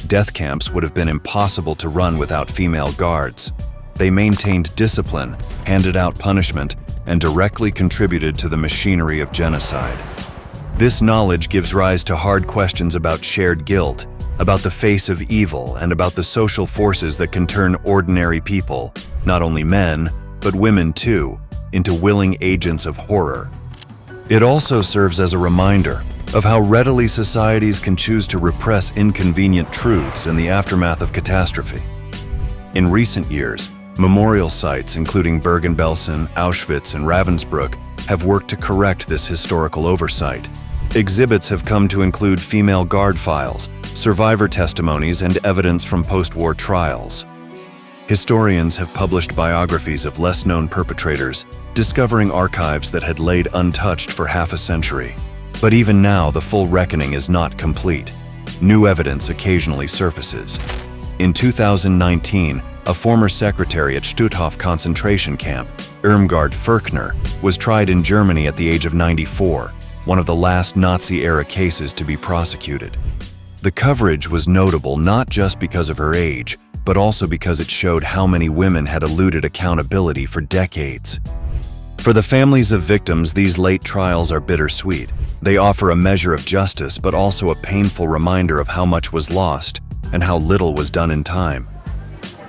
Death camps would have been impossible to run without female guards. They maintained discipline, handed out punishment, and directly contributed to the machinery of genocide. This knowledge gives rise to hard questions about shared guilt, about the face of evil, and about the social forces that can turn ordinary people, not only men, but women too, into willing agents of horror. It also serves as a reminder of how readily societies can choose to repress inconvenient truths in the aftermath of catastrophe. In recent years, memorial sites including Bergen, Belsen, Auschwitz, and Ravensbrück have worked to correct this historical oversight. Exhibits have come to include female guard files, survivor testimonies, and evidence from post-war trials. Historians have published biographies of less-known perpetrators, discovering archives that had laid untouched for half a century. But even now, the full reckoning is not complete. New evidence occasionally surfaces. In 2019, a former secretary at Stutthof concentration camp, Irmgard Ferkner, was tried in Germany at the age of 94, one of the last Nazi-era cases to be prosecuted. The coverage was notable not just because of her age, but also because it showed how many women had eluded accountability for decades. For the families of victims, these late trials are bittersweet. They offer a measure of justice, but also a painful reminder of how much was lost and how little was done in time.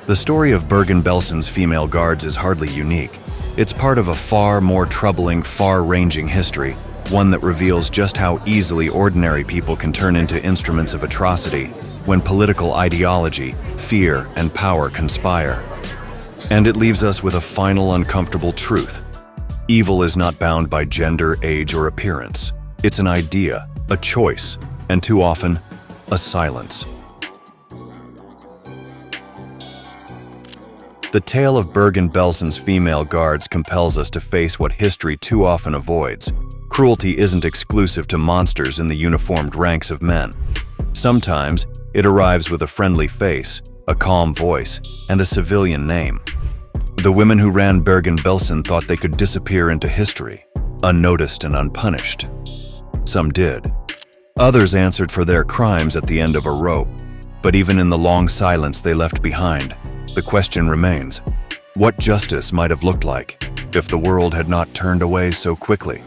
The story of Bergen-Belsen's female guards is hardly unique. It's part of a far more troubling, far-ranging history, one that reveals just how easily ordinary people can turn into instruments of atrocity when political ideology, fear, and power conspire. And it leaves us with a final uncomfortable truth. Evil is not bound by gender, age, or appearance. It's an idea, a choice, and too often, a silence. The tale of Bergen-Belsen's female guards compels us to face what history too often avoids. Cruelty isn't exclusive to monsters in the uniformed ranks of men. Sometimes, it arrives with a friendly face, a calm voice, and a civilian name. The women who ran Bergen-Belsen thought they could disappear into history, unnoticed and unpunished. Some did. Others answered for their crimes at the end of a rope. But even in the long silence they left behind, the question remains, what justice might have looked like if the world had not turned away so quickly?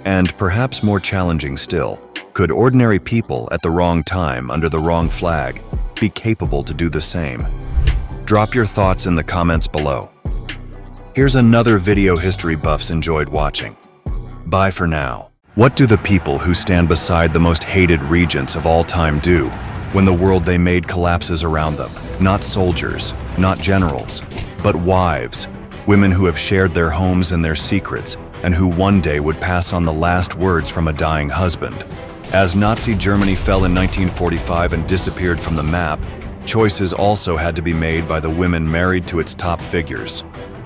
And perhaps more challenging still, could ordinary people at the wrong time under the wrong flag be capable to do the same? Drop your thoughts in the comments below. Here's another video history buffs enjoyed watching. Bye for now. What do the people who stand beside the most hated regents of all time do when the world they made collapses around them? Not soldiers, not generals, but wives, women who have shared their homes and their secrets, and who one day would pass on the last words from a dying husband. As Nazi Germany fell in 1945 and disappeared from the map, choices also had to be made by the women married to its top figures.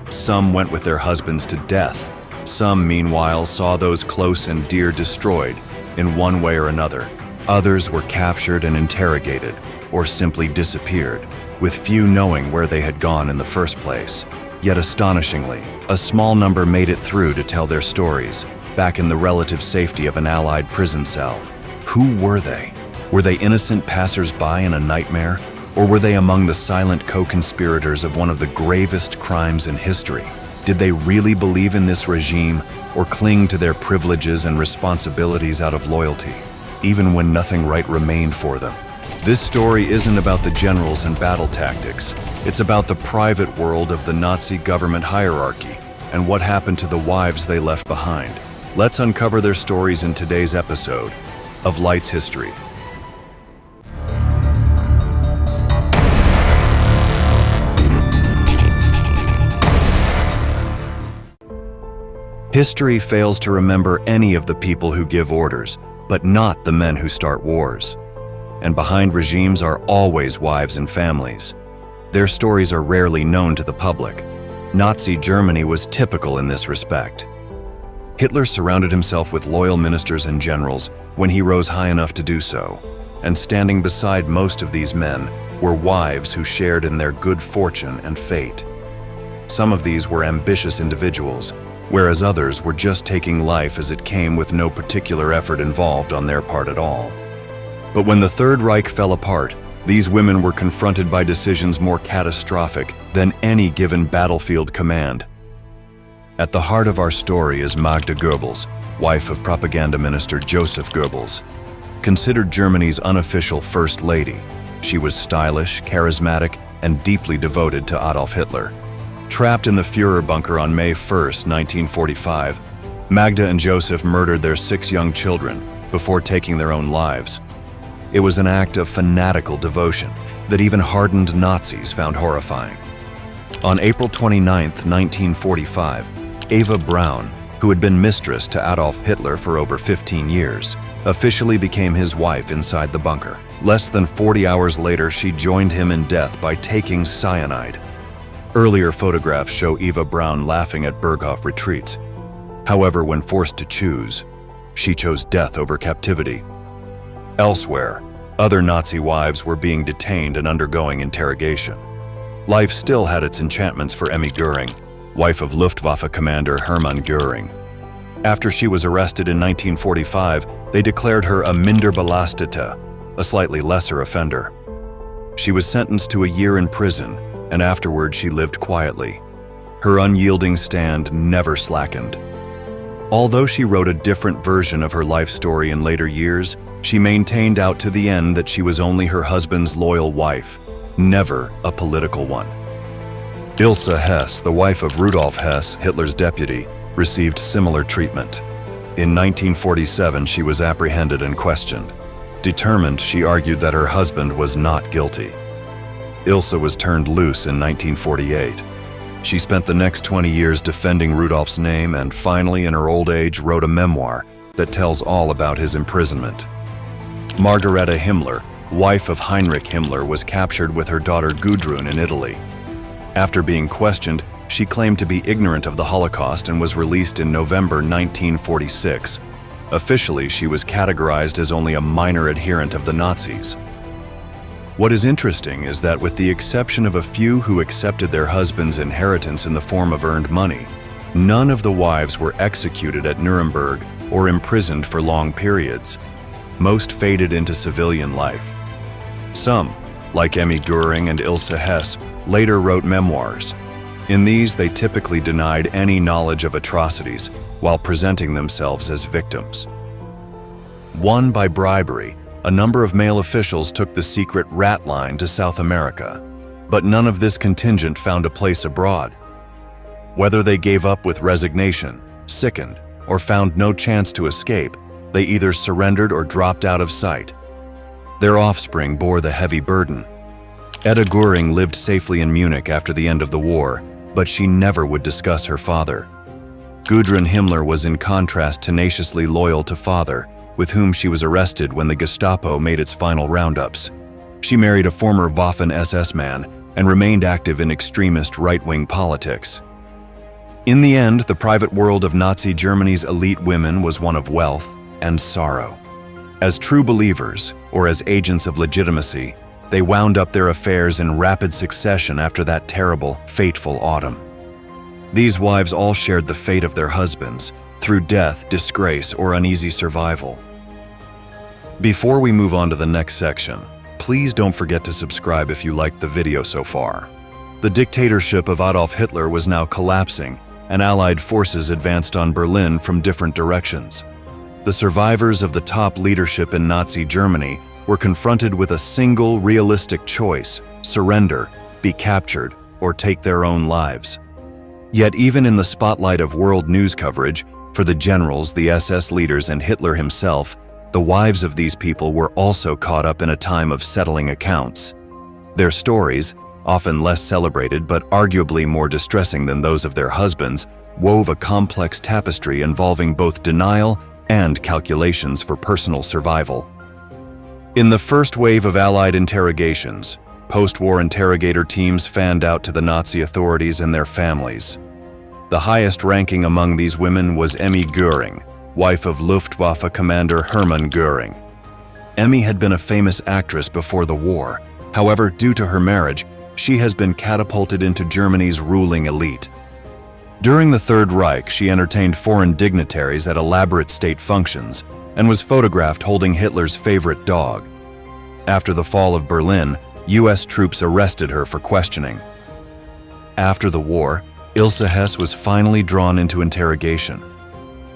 Some went with their husbands to death. Some, meanwhile, saw those close and dear destroyed in one way or another. Others were captured and interrogated, or simply disappeared, with few knowing where they had gone in the first place. Yet astonishingly, a small number made it through to tell their stories, back in the relative safety of an Allied prison cell. Who were they? Were they innocent passers-by in a nightmare? Or were they among the silent co-conspirators of one of the gravest crimes in history? Did they really believe in this regime or cling to their privileges and responsibilities out of loyalty, even when nothing right remained for them? This story isn't about the generals and battle tactics. It's about the private world of the Nazi government hierarchy and what happened to the wives they left behind. Let's uncover their stories in today's episode of Light's History. History fails to remember any of the people who give orders, but not the men who start wars. And behind regimes are always wives and families. Their stories are rarely known to the public. Nazi Germany was typical in this respect. Hitler surrounded himself with loyal ministers and generals when he rose high enough to do so, and standing beside most of these men were wives who shared in their good fortune and fate. Some of these were ambitious individuals, whereas others were just taking life as it came with no particular effort involved on their part at all. But when the Third Reich fell apart, these women were confronted by decisions more catastrophic than any given battlefield command. At the heart of our story is Magda Goebbels, wife of propaganda minister Joseph Goebbels. Considered Germany's unofficial First Lady, she was stylish, charismatic, and deeply devoted to Adolf Hitler. Trapped in the Führer bunker on May 1, 1945, Magda and Joseph murdered their 6 young children before taking their own lives. It was an act of fanatical devotion that even hardened Nazis found horrifying. On April 29, 1945, Eva Braun, who had been mistress to Adolf Hitler for over 15 years, officially became his wife inside the bunker. Less than 40 hours later, she joined him in death by taking cyanide. Earlier photographs show Eva Braun laughing at Berghof retreats. However, when forced to choose, she chose death over captivity. Elsewhere, other Nazi wives were being detained and undergoing interrogation. Life still had its enchantments for Emmy Goering, wife of Luftwaffe commander Hermann Goering. After she was arrested in 1945, they declared her a minder belastete, a slightly lesser offender. She was sentenced to a year in prison, and afterward she lived quietly. Her unyielding stand never slackened. Although she wrote a different version of her life story in later years, she maintained out to the end that she was only her husband's loyal wife, never a political one. Ilse Hess, the wife of Rudolf Hess, Hitler's deputy, received similar treatment. In 1947, she was apprehended and questioned. Determined, she argued that her husband was not guilty. Ilse was turned loose in 1948. She spent the next 20 years defending Rudolf's name and finally, in her old age, wrote a memoir that tells all about his imprisonment. Margareta Himmler, wife of Heinrich Himmler, was captured with her daughter Gudrun in Italy. After being questioned, she claimed to be ignorant of the Holocaust and was released in November 1946. Officially, she was categorized as only a minor adherent of the Nazis. What is interesting is that with the exception of a few who accepted their husband's inheritance in the form of earned money, none of the wives were executed at Nuremberg or imprisoned for long periods. Most faded into civilian life. Some, like Emmy Goering and Ilse Hess, later wrote memoirs. In these, they typically denied any knowledge of atrocities while presenting themselves as victims. Won by bribery, a number of male officials took the secret rat line to South America, but none of this contingent found a place abroad. Whether they gave up with resignation, sickened, or found no chance to escape, they either surrendered or dropped out of sight. Their offspring bore the heavy burden. Edda Goering lived safely in Munich after the end of the war, but she never would discuss her father. Gudrun Himmler was in contrast tenaciously loyal to father, with whom she was arrested when the Gestapo made its final roundups. She married a former Waffen-SS man and remained active in extremist right-wing politics. In the end, the private world of Nazi Germany's elite women was one of wealth and sorrow. As true believers, or as agents of legitimacy, they wound up their affairs in rapid succession after that terrible, fateful autumn. These wives all shared the fate of their husbands, through death, disgrace, or uneasy survival. Before we move on to the next section, please don't forget to subscribe if you liked the video so far. The dictatorship of Adolf Hitler was now collapsing, and Allied forces advanced on Berlin from different directions. The survivors of the top leadership in Nazi Germany were confronted with a single realistic choice: surrender, be captured, or take their own lives. Yet even in the spotlight of world news coverage, for the generals, the SS leaders, and Hitler himself, the wives of these people were also caught up in a time of settling accounts. Their stories, often less celebrated but arguably more distressing than those of their husbands, wove a complex tapestry involving both denial and calculations for personal survival. In the first wave of Allied interrogations, post-war interrogator teams fanned out to the Nazi authorities and their families. The highest ranking among these women was Emmy Göring, wife of Luftwaffe commander Hermann Göring. Emmy had been a famous actress before the war. However, due to her marriage, she has been catapulted into Germany's ruling elite. During the Third Reich, she entertained foreign dignitaries at elaborate state functions and was photographed holding Hitler's favorite dog. After the fall of Berlin, US troops arrested her for questioning. After the war, Ilse Hess was finally drawn into interrogation.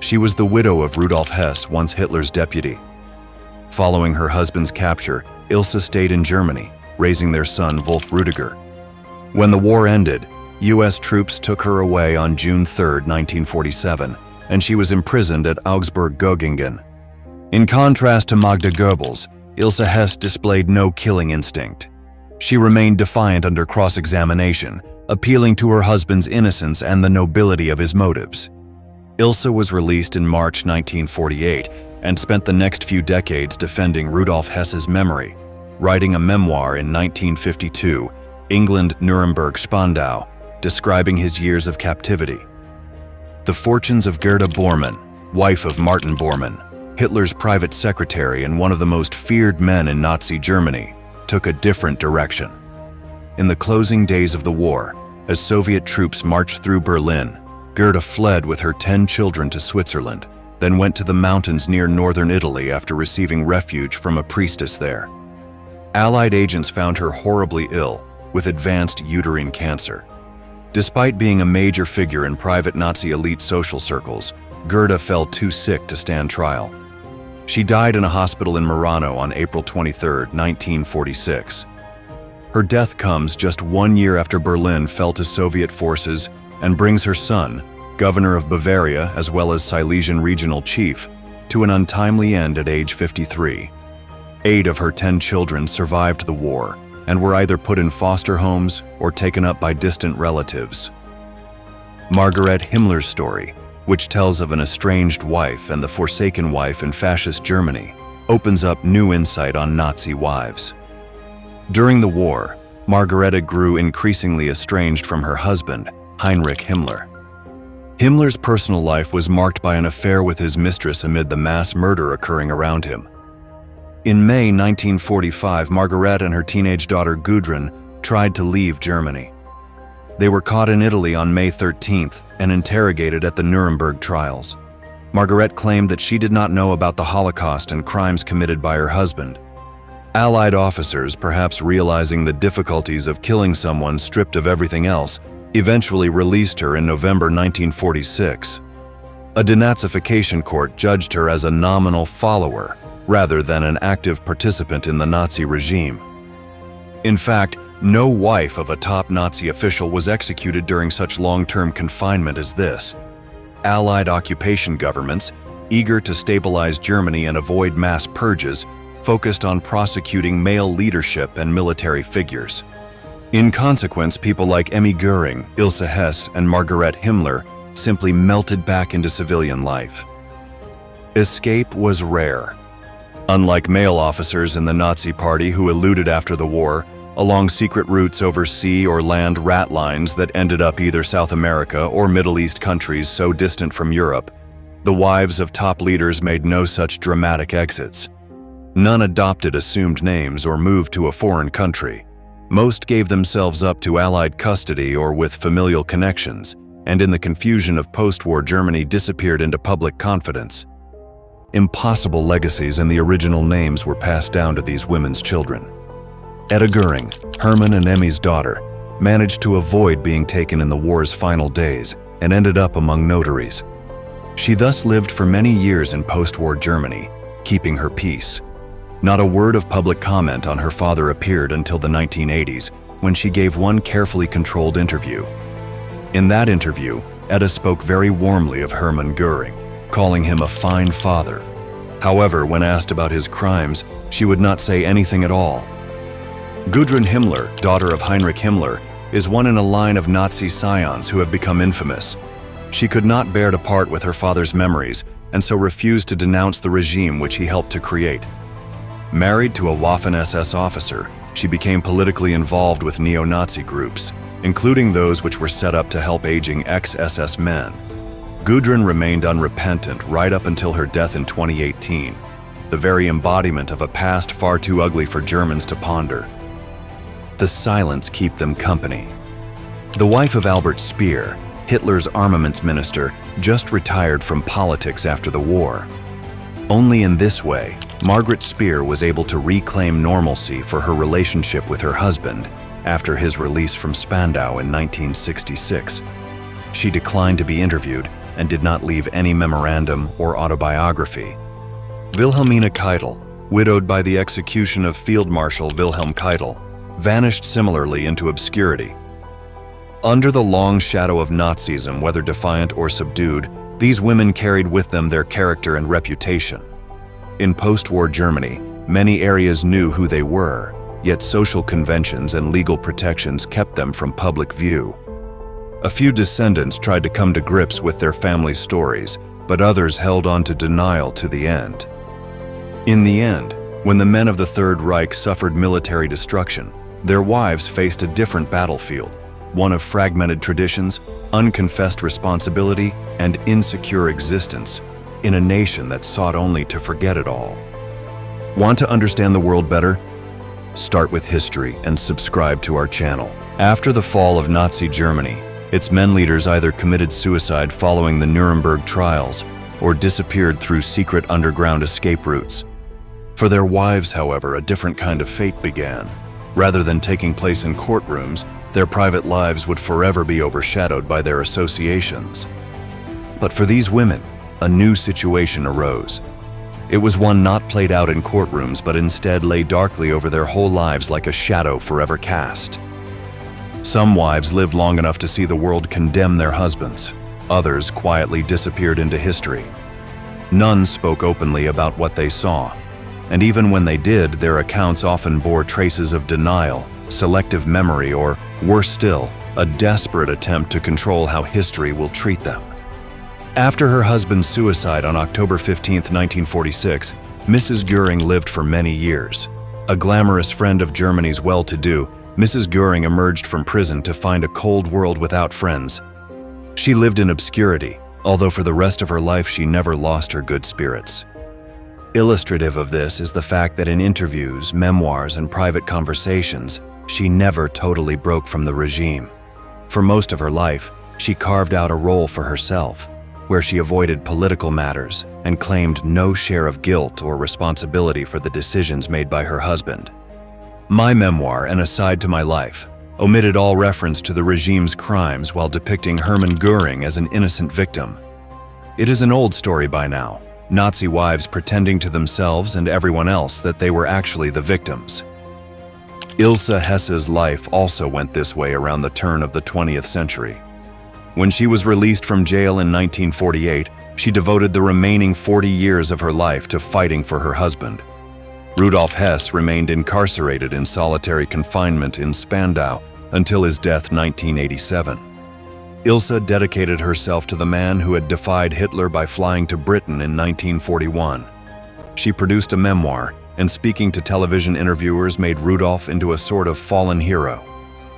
She was the widow of Rudolf Hess, once Hitler's deputy. Following her husband's capture, Ilse stayed in Germany, raising their son Wolf Rüdiger. When the war ended, US troops took her away on June 3, 1947, and she was imprisoned at Augsburg-Göggingen. In contrast to Magda Goebbels, Ilse Hess displayed no killing instinct. She remained defiant under cross-examination, appealing to her husband's innocence and the nobility of his motives. Ilse was released in March 1948 and spent the next few decades defending Rudolf Hess's memory, writing a memoir in 1952, England, Nuremberg, Spandau, describing his years of captivity. The fortunes of Gerda Bormann, wife of Martin Bormann, Hitler's private secretary and one of the most feared men in Nazi Germany, took a different direction. In the closing days of the war, as Soviet troops marched through Berlin, Gerda fled with her 10 children to Switzerland, then went to the mountains near northern Italy after receiving refuge from a priestess there. Allied agents found her horribly ill, with advanced uterine cancer. Despite being a major figure in private Nazi elite social circles, Gerda fell too sick to stand trial. She died in a hospital in Murano on April 23, 1946. Her death comes just 1 year after Berlin fell to Soviet forces and brings her son, governor of Bavaria as well as Silesian regional chief, to an untimely end at age 53. 8 of her 10 children survived the war and were either put in foster homes or taken up by distant relatives. Margaret Himmler's story, which tells of an estranged wife and the forsaken wife in fascist Germany, opens up new insight on Nazi wives. During the war, Margareta grew increasingly estranged from her husband, Heinrich Himmler. Himmler's personal life was marked by an affair with his mistress amid the mass murder occurring around him. In May 1945, Margaret and her teenage daughter Gudrun tried to leave Germany. They were caught in Italy on May 13th and interrogated at the Nuremberg trials. Margaret claimed that she did not know about the Holocaust and crimes committed by her husband. Allied officers, perhaps realizing the difficulties of killing someone stripped of everything else, eventually released her in November 1946. A denazification court judged her as a nominal follower rather than an active participant in the Nazi regime. In fact, no wife of a top Nazi official was executed during such long-term confinement as this. Allied occupation governments, eager to stabilize Germany and avoid mass purges, focused on prosecuting male leadership and military figures. In consequence, people like Emmy Göring, Ilse Hess, and Margaret Himmler simply melted back into civilian life. Escape was rare. Unlike male officers in the Nazi Party who eluded after the war, along secret routes over sea or land rat lines that ended up either South America or Middle East countries so distant from Europe, the wives of top leaders made no such dramatic exits. None adopted assumed names or moved to a foreign country. Most gave themselves up to Allied custody or with familial connections, and in the confusion of post-war Germany disappeared into public confidence. Impossible legacies and the original names were passed down to these women's children. Etta Goering, Hermann and Emmy's daughter, managed to avoid being taken in the war's final days and ended up among notaries. She thus lived for many years in post-war Germany, keeping her peace. Not a word of public comment on her father appeared until the 1980s, when she gave one carefully controlled interview. In that interview, Etta spoke very warmly of Hermann Goering, calling him a fine father. However, when asked about his crimes, she would not say anything at all. Gudrun Himmler, daughter of Heinrich Himmler, is one in a line of Nazi scions who have become infamous. She could not bear to part with her father's memories and so refused to denounce the regime which he helped to create. Married to a Waffen-SS officer, she became politically involved with neo-Nazi groups, including those which were set up to help aging ex-SS men. Gudrun remained unrepentant right up until her death in 2018, the very embodiment of a past far too ugly for Germans to ponder. The silence keep them company. The wife of Albert Speer, Hitler's armaments minister, just retired from politics after the war. Only in this way, Margaret Speer was able to reclaim normalcy for her relationship with her husband after his release from Spandau in 1966. She declined to be interviewed and did not leave any memorandum or autobiography. Wilhelmina Keitel, widowed by the execution of Field Marshal Wilhelm Keitel, vanished similarly into obscurity. Under the long shadow of Nazism, whether defiant or subdued, these women carried with them their character and reputation. In post-war Germany, many areas knew who they were, yet social conventions and legal protections kept them from public view. A few descendants tried to come to grips with their family stories, but others held on to denial to the end. In the end, when the men of the Third Reich suffered military destruction, their wives faced a different battlefield, one of fragmented traditions, unconfessed responsibility, and insecure existence, in a nation that sought only to forget it all. Want to understand the world better? Start with history and subscribe to our channel. After the fall of Nazi Germany, its men leaders either committed suicide following the Nuremberg trials or disappeared through secret underground escape routes. For their wives, however, a different kind of fate began. Rather than taking place in courtrooms, their private lives would forever be overshadowed by their associations. But for these women, a new situation arose. It was one not played out in courtrooms, but instead lay darkly over their whole lives like a shadow forever cast. Some wives lived long enough to see the world condemn their husbands. Others quietly disappeared into history. None spoke openly about what they saw, and even when they did, their accounts often bore traces of denial, selective memory, or, worse still, a desperate attempt to control how history will treat them. After her husband's suicide on October 15, 1946, Mrs. Goering lived for many years. A glamorous friend of Germany's well-to-do, Mrs. Goering emerged from prison to find a cold world without friends. She lived in obscurity, although for the rest of her life she never lost her good spirits. Illustrative of this is the fact that in interviews, memoirs, and private conversations, she never totally broke from the regime. For most of her life, she carved out a role for herself, where she avoided political matters and claimed no share of guilt or responsibility for the decisions made by her husband. My memoir, An Aside to My Life, omitted all reference to the regime's crimes while depicting Hermann Goering as an innocent victim. It is an old story by now, Nazi wives pretending to themselves and everyone else that they were actually the victims. Ilse Hesse's life also went this way around the turn of the 20th century. When she was released from jail in 1948, she devoted the remaining 40 years of her life to fighting for her husband. Rudolf Hess remained incarcerated in solitary confinement in Spandau until his death in 1987. Ilse dedicated herself to the man who had defied Hitler by flying to Britain in 1941. She produced a memoir, and speaking to television interviewers made Rudolf into a sort of fallen hero.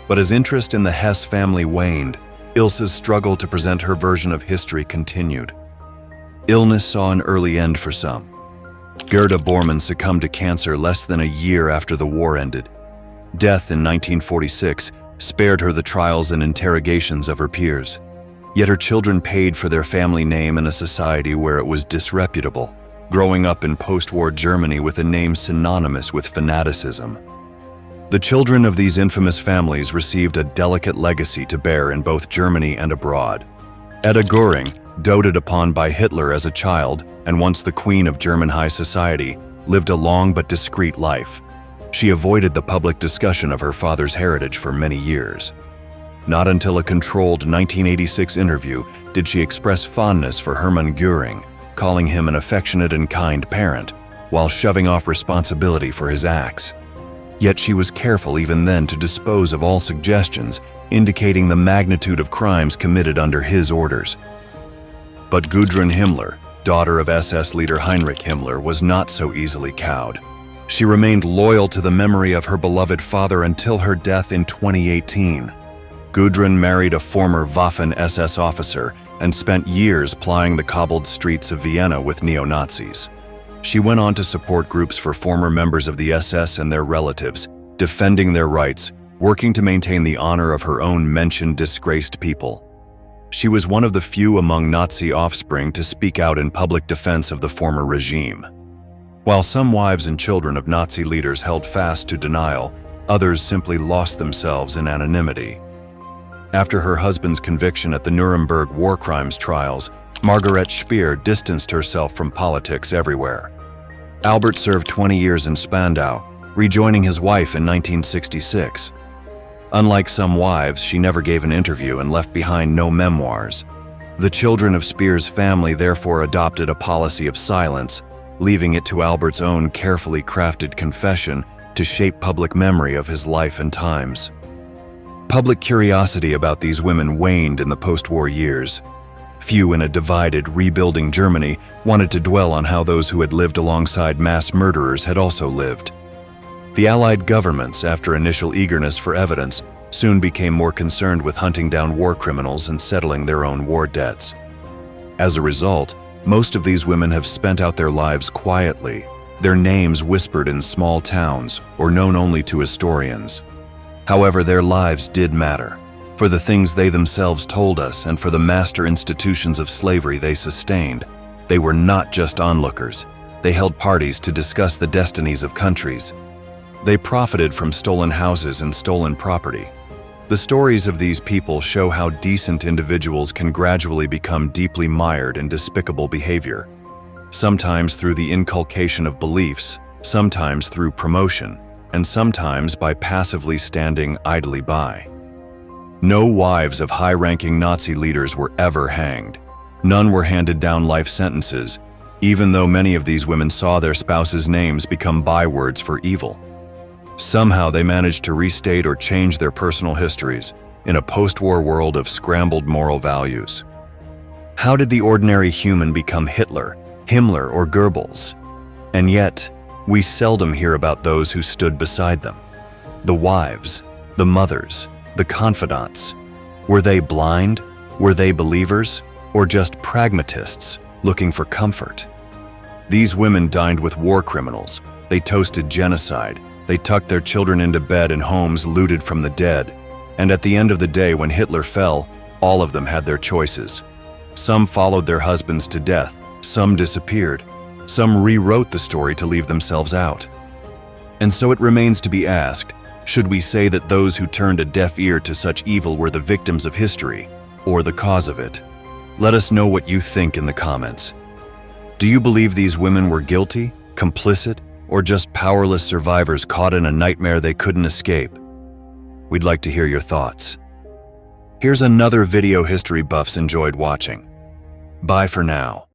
But as interest in the Hess family waned, Ilse's struggle to present her version of history continued. Illness saw an early end for some. Gerda Bormann succumbed to cancer less than a year after the war ended. Death in 1946 spared her the trials and interrogations of her peers. Yet her children paid for their family name in a society where it was disreputable, growing up in post-war Germany with a name synonymous with fanaticism. The children of these infamous families received a delicate legacy to bear in both Germany and abroad. Etta Göring, doted upon by Hitler as a child and once the queen of German high society, lived a long but discreet life. She avoided the public discussion of her father's heritage for many years. Not until a controlled 1986 interview did she express fondness for Hermann Göring, calling him an affectionate and kind parent, while shoving off responsibility for his acts. Yet she was careful even then to dispose of all suggestions indicating the magnitude of crimes committed under his orders. But Gudrun Himmler, daughter of SS leader Heinrich Himmler, was not so easily cowed. She remained loyal to the memory of her beloved father until her death in 2018. Gudrun married a former Waffen-SS officer and spent years plying the cobbled streets of Vienna with neo-Nazis. She went on to support groups for former members of the SS and their relatives, defending their rights, working to maintain the honor of her own mentioned disgraced people. She was one of the few among Nazi offspring to speak out in public defense of the former regime. While some wives and children of Nazi leaders held fast to denial, others simply lost themselves in anonymity. After her husband's conviction at the Nuremberg war crimes trials, Margaret Speer distanced herself from politics everywhere. Albert served 20 years in Spandau, rejoining his wife in 1966. Unlike some wives, she never gave an interview and left behind no memoirs. The children of Speer's family therefore adopted a policy of silence, leaving it to Albert's own carefully crafted confession to shape public memory of his life and times. Public curiosity about these women waned in the post-war years. Few in a divided, rebuilding Germany wanted to dwell on how those who had lived alongside mass murderers had also lived. The Allied governments, after initial eagerness for evidence, soon became more concerned with hunting down war criminals and settling their own war debts. As a result, most of these women have spent out their lives quietly, their names whispered in small towns or known only to historians. However, their lives did matter, for the things they themselves told us and for the master institutions of slavery they sustained. They were not just onlookers. They held parties to discuss the destinies of countries. They profited from stolen houses and stolen property. The stories of these people show how decent individuals can gradually become deeply mired in despicable behavior, sometimes through the inculcation of beliefs, sometimes through promotion, and sometimes by passively standing idly by. No wives of high-ranking Nazi leaders were ever hanged. None were handed down life sentences, even though many of these women saw their spouses' names become bywords for evil. Somehow they managed to restate or change their personal histories in a post-war world of scrambled moral values. How did the ordinary human become Hitler, Himmler, or Goebbels? And yet, we seldom hear about those who stood beside them. The wives, the mothers, the confidants. Were they blind? Were they believers? Or just pragmatists looking for comfort? These women dined with war criminals. They toasted genocide. They tucked their children into bed in homes looted from the dead. And at the end of the day, when Hitler fell, all of them had their choices. Some followed their husbands to death. Some disappeared. Some rewrote the story to leave themselves out. And so it remains to be asked, should we say that those who turned a deaf ear to such evil were the victims of history, or the cause of it? Let us know what you think in the comments. Do you believe these women were guilty, complicit, or just powerless survivors caught in a nightmare they couldn't escape? We'd like to hear your thoughts. Here's another video history buffs enjoyed watching. Bye for now.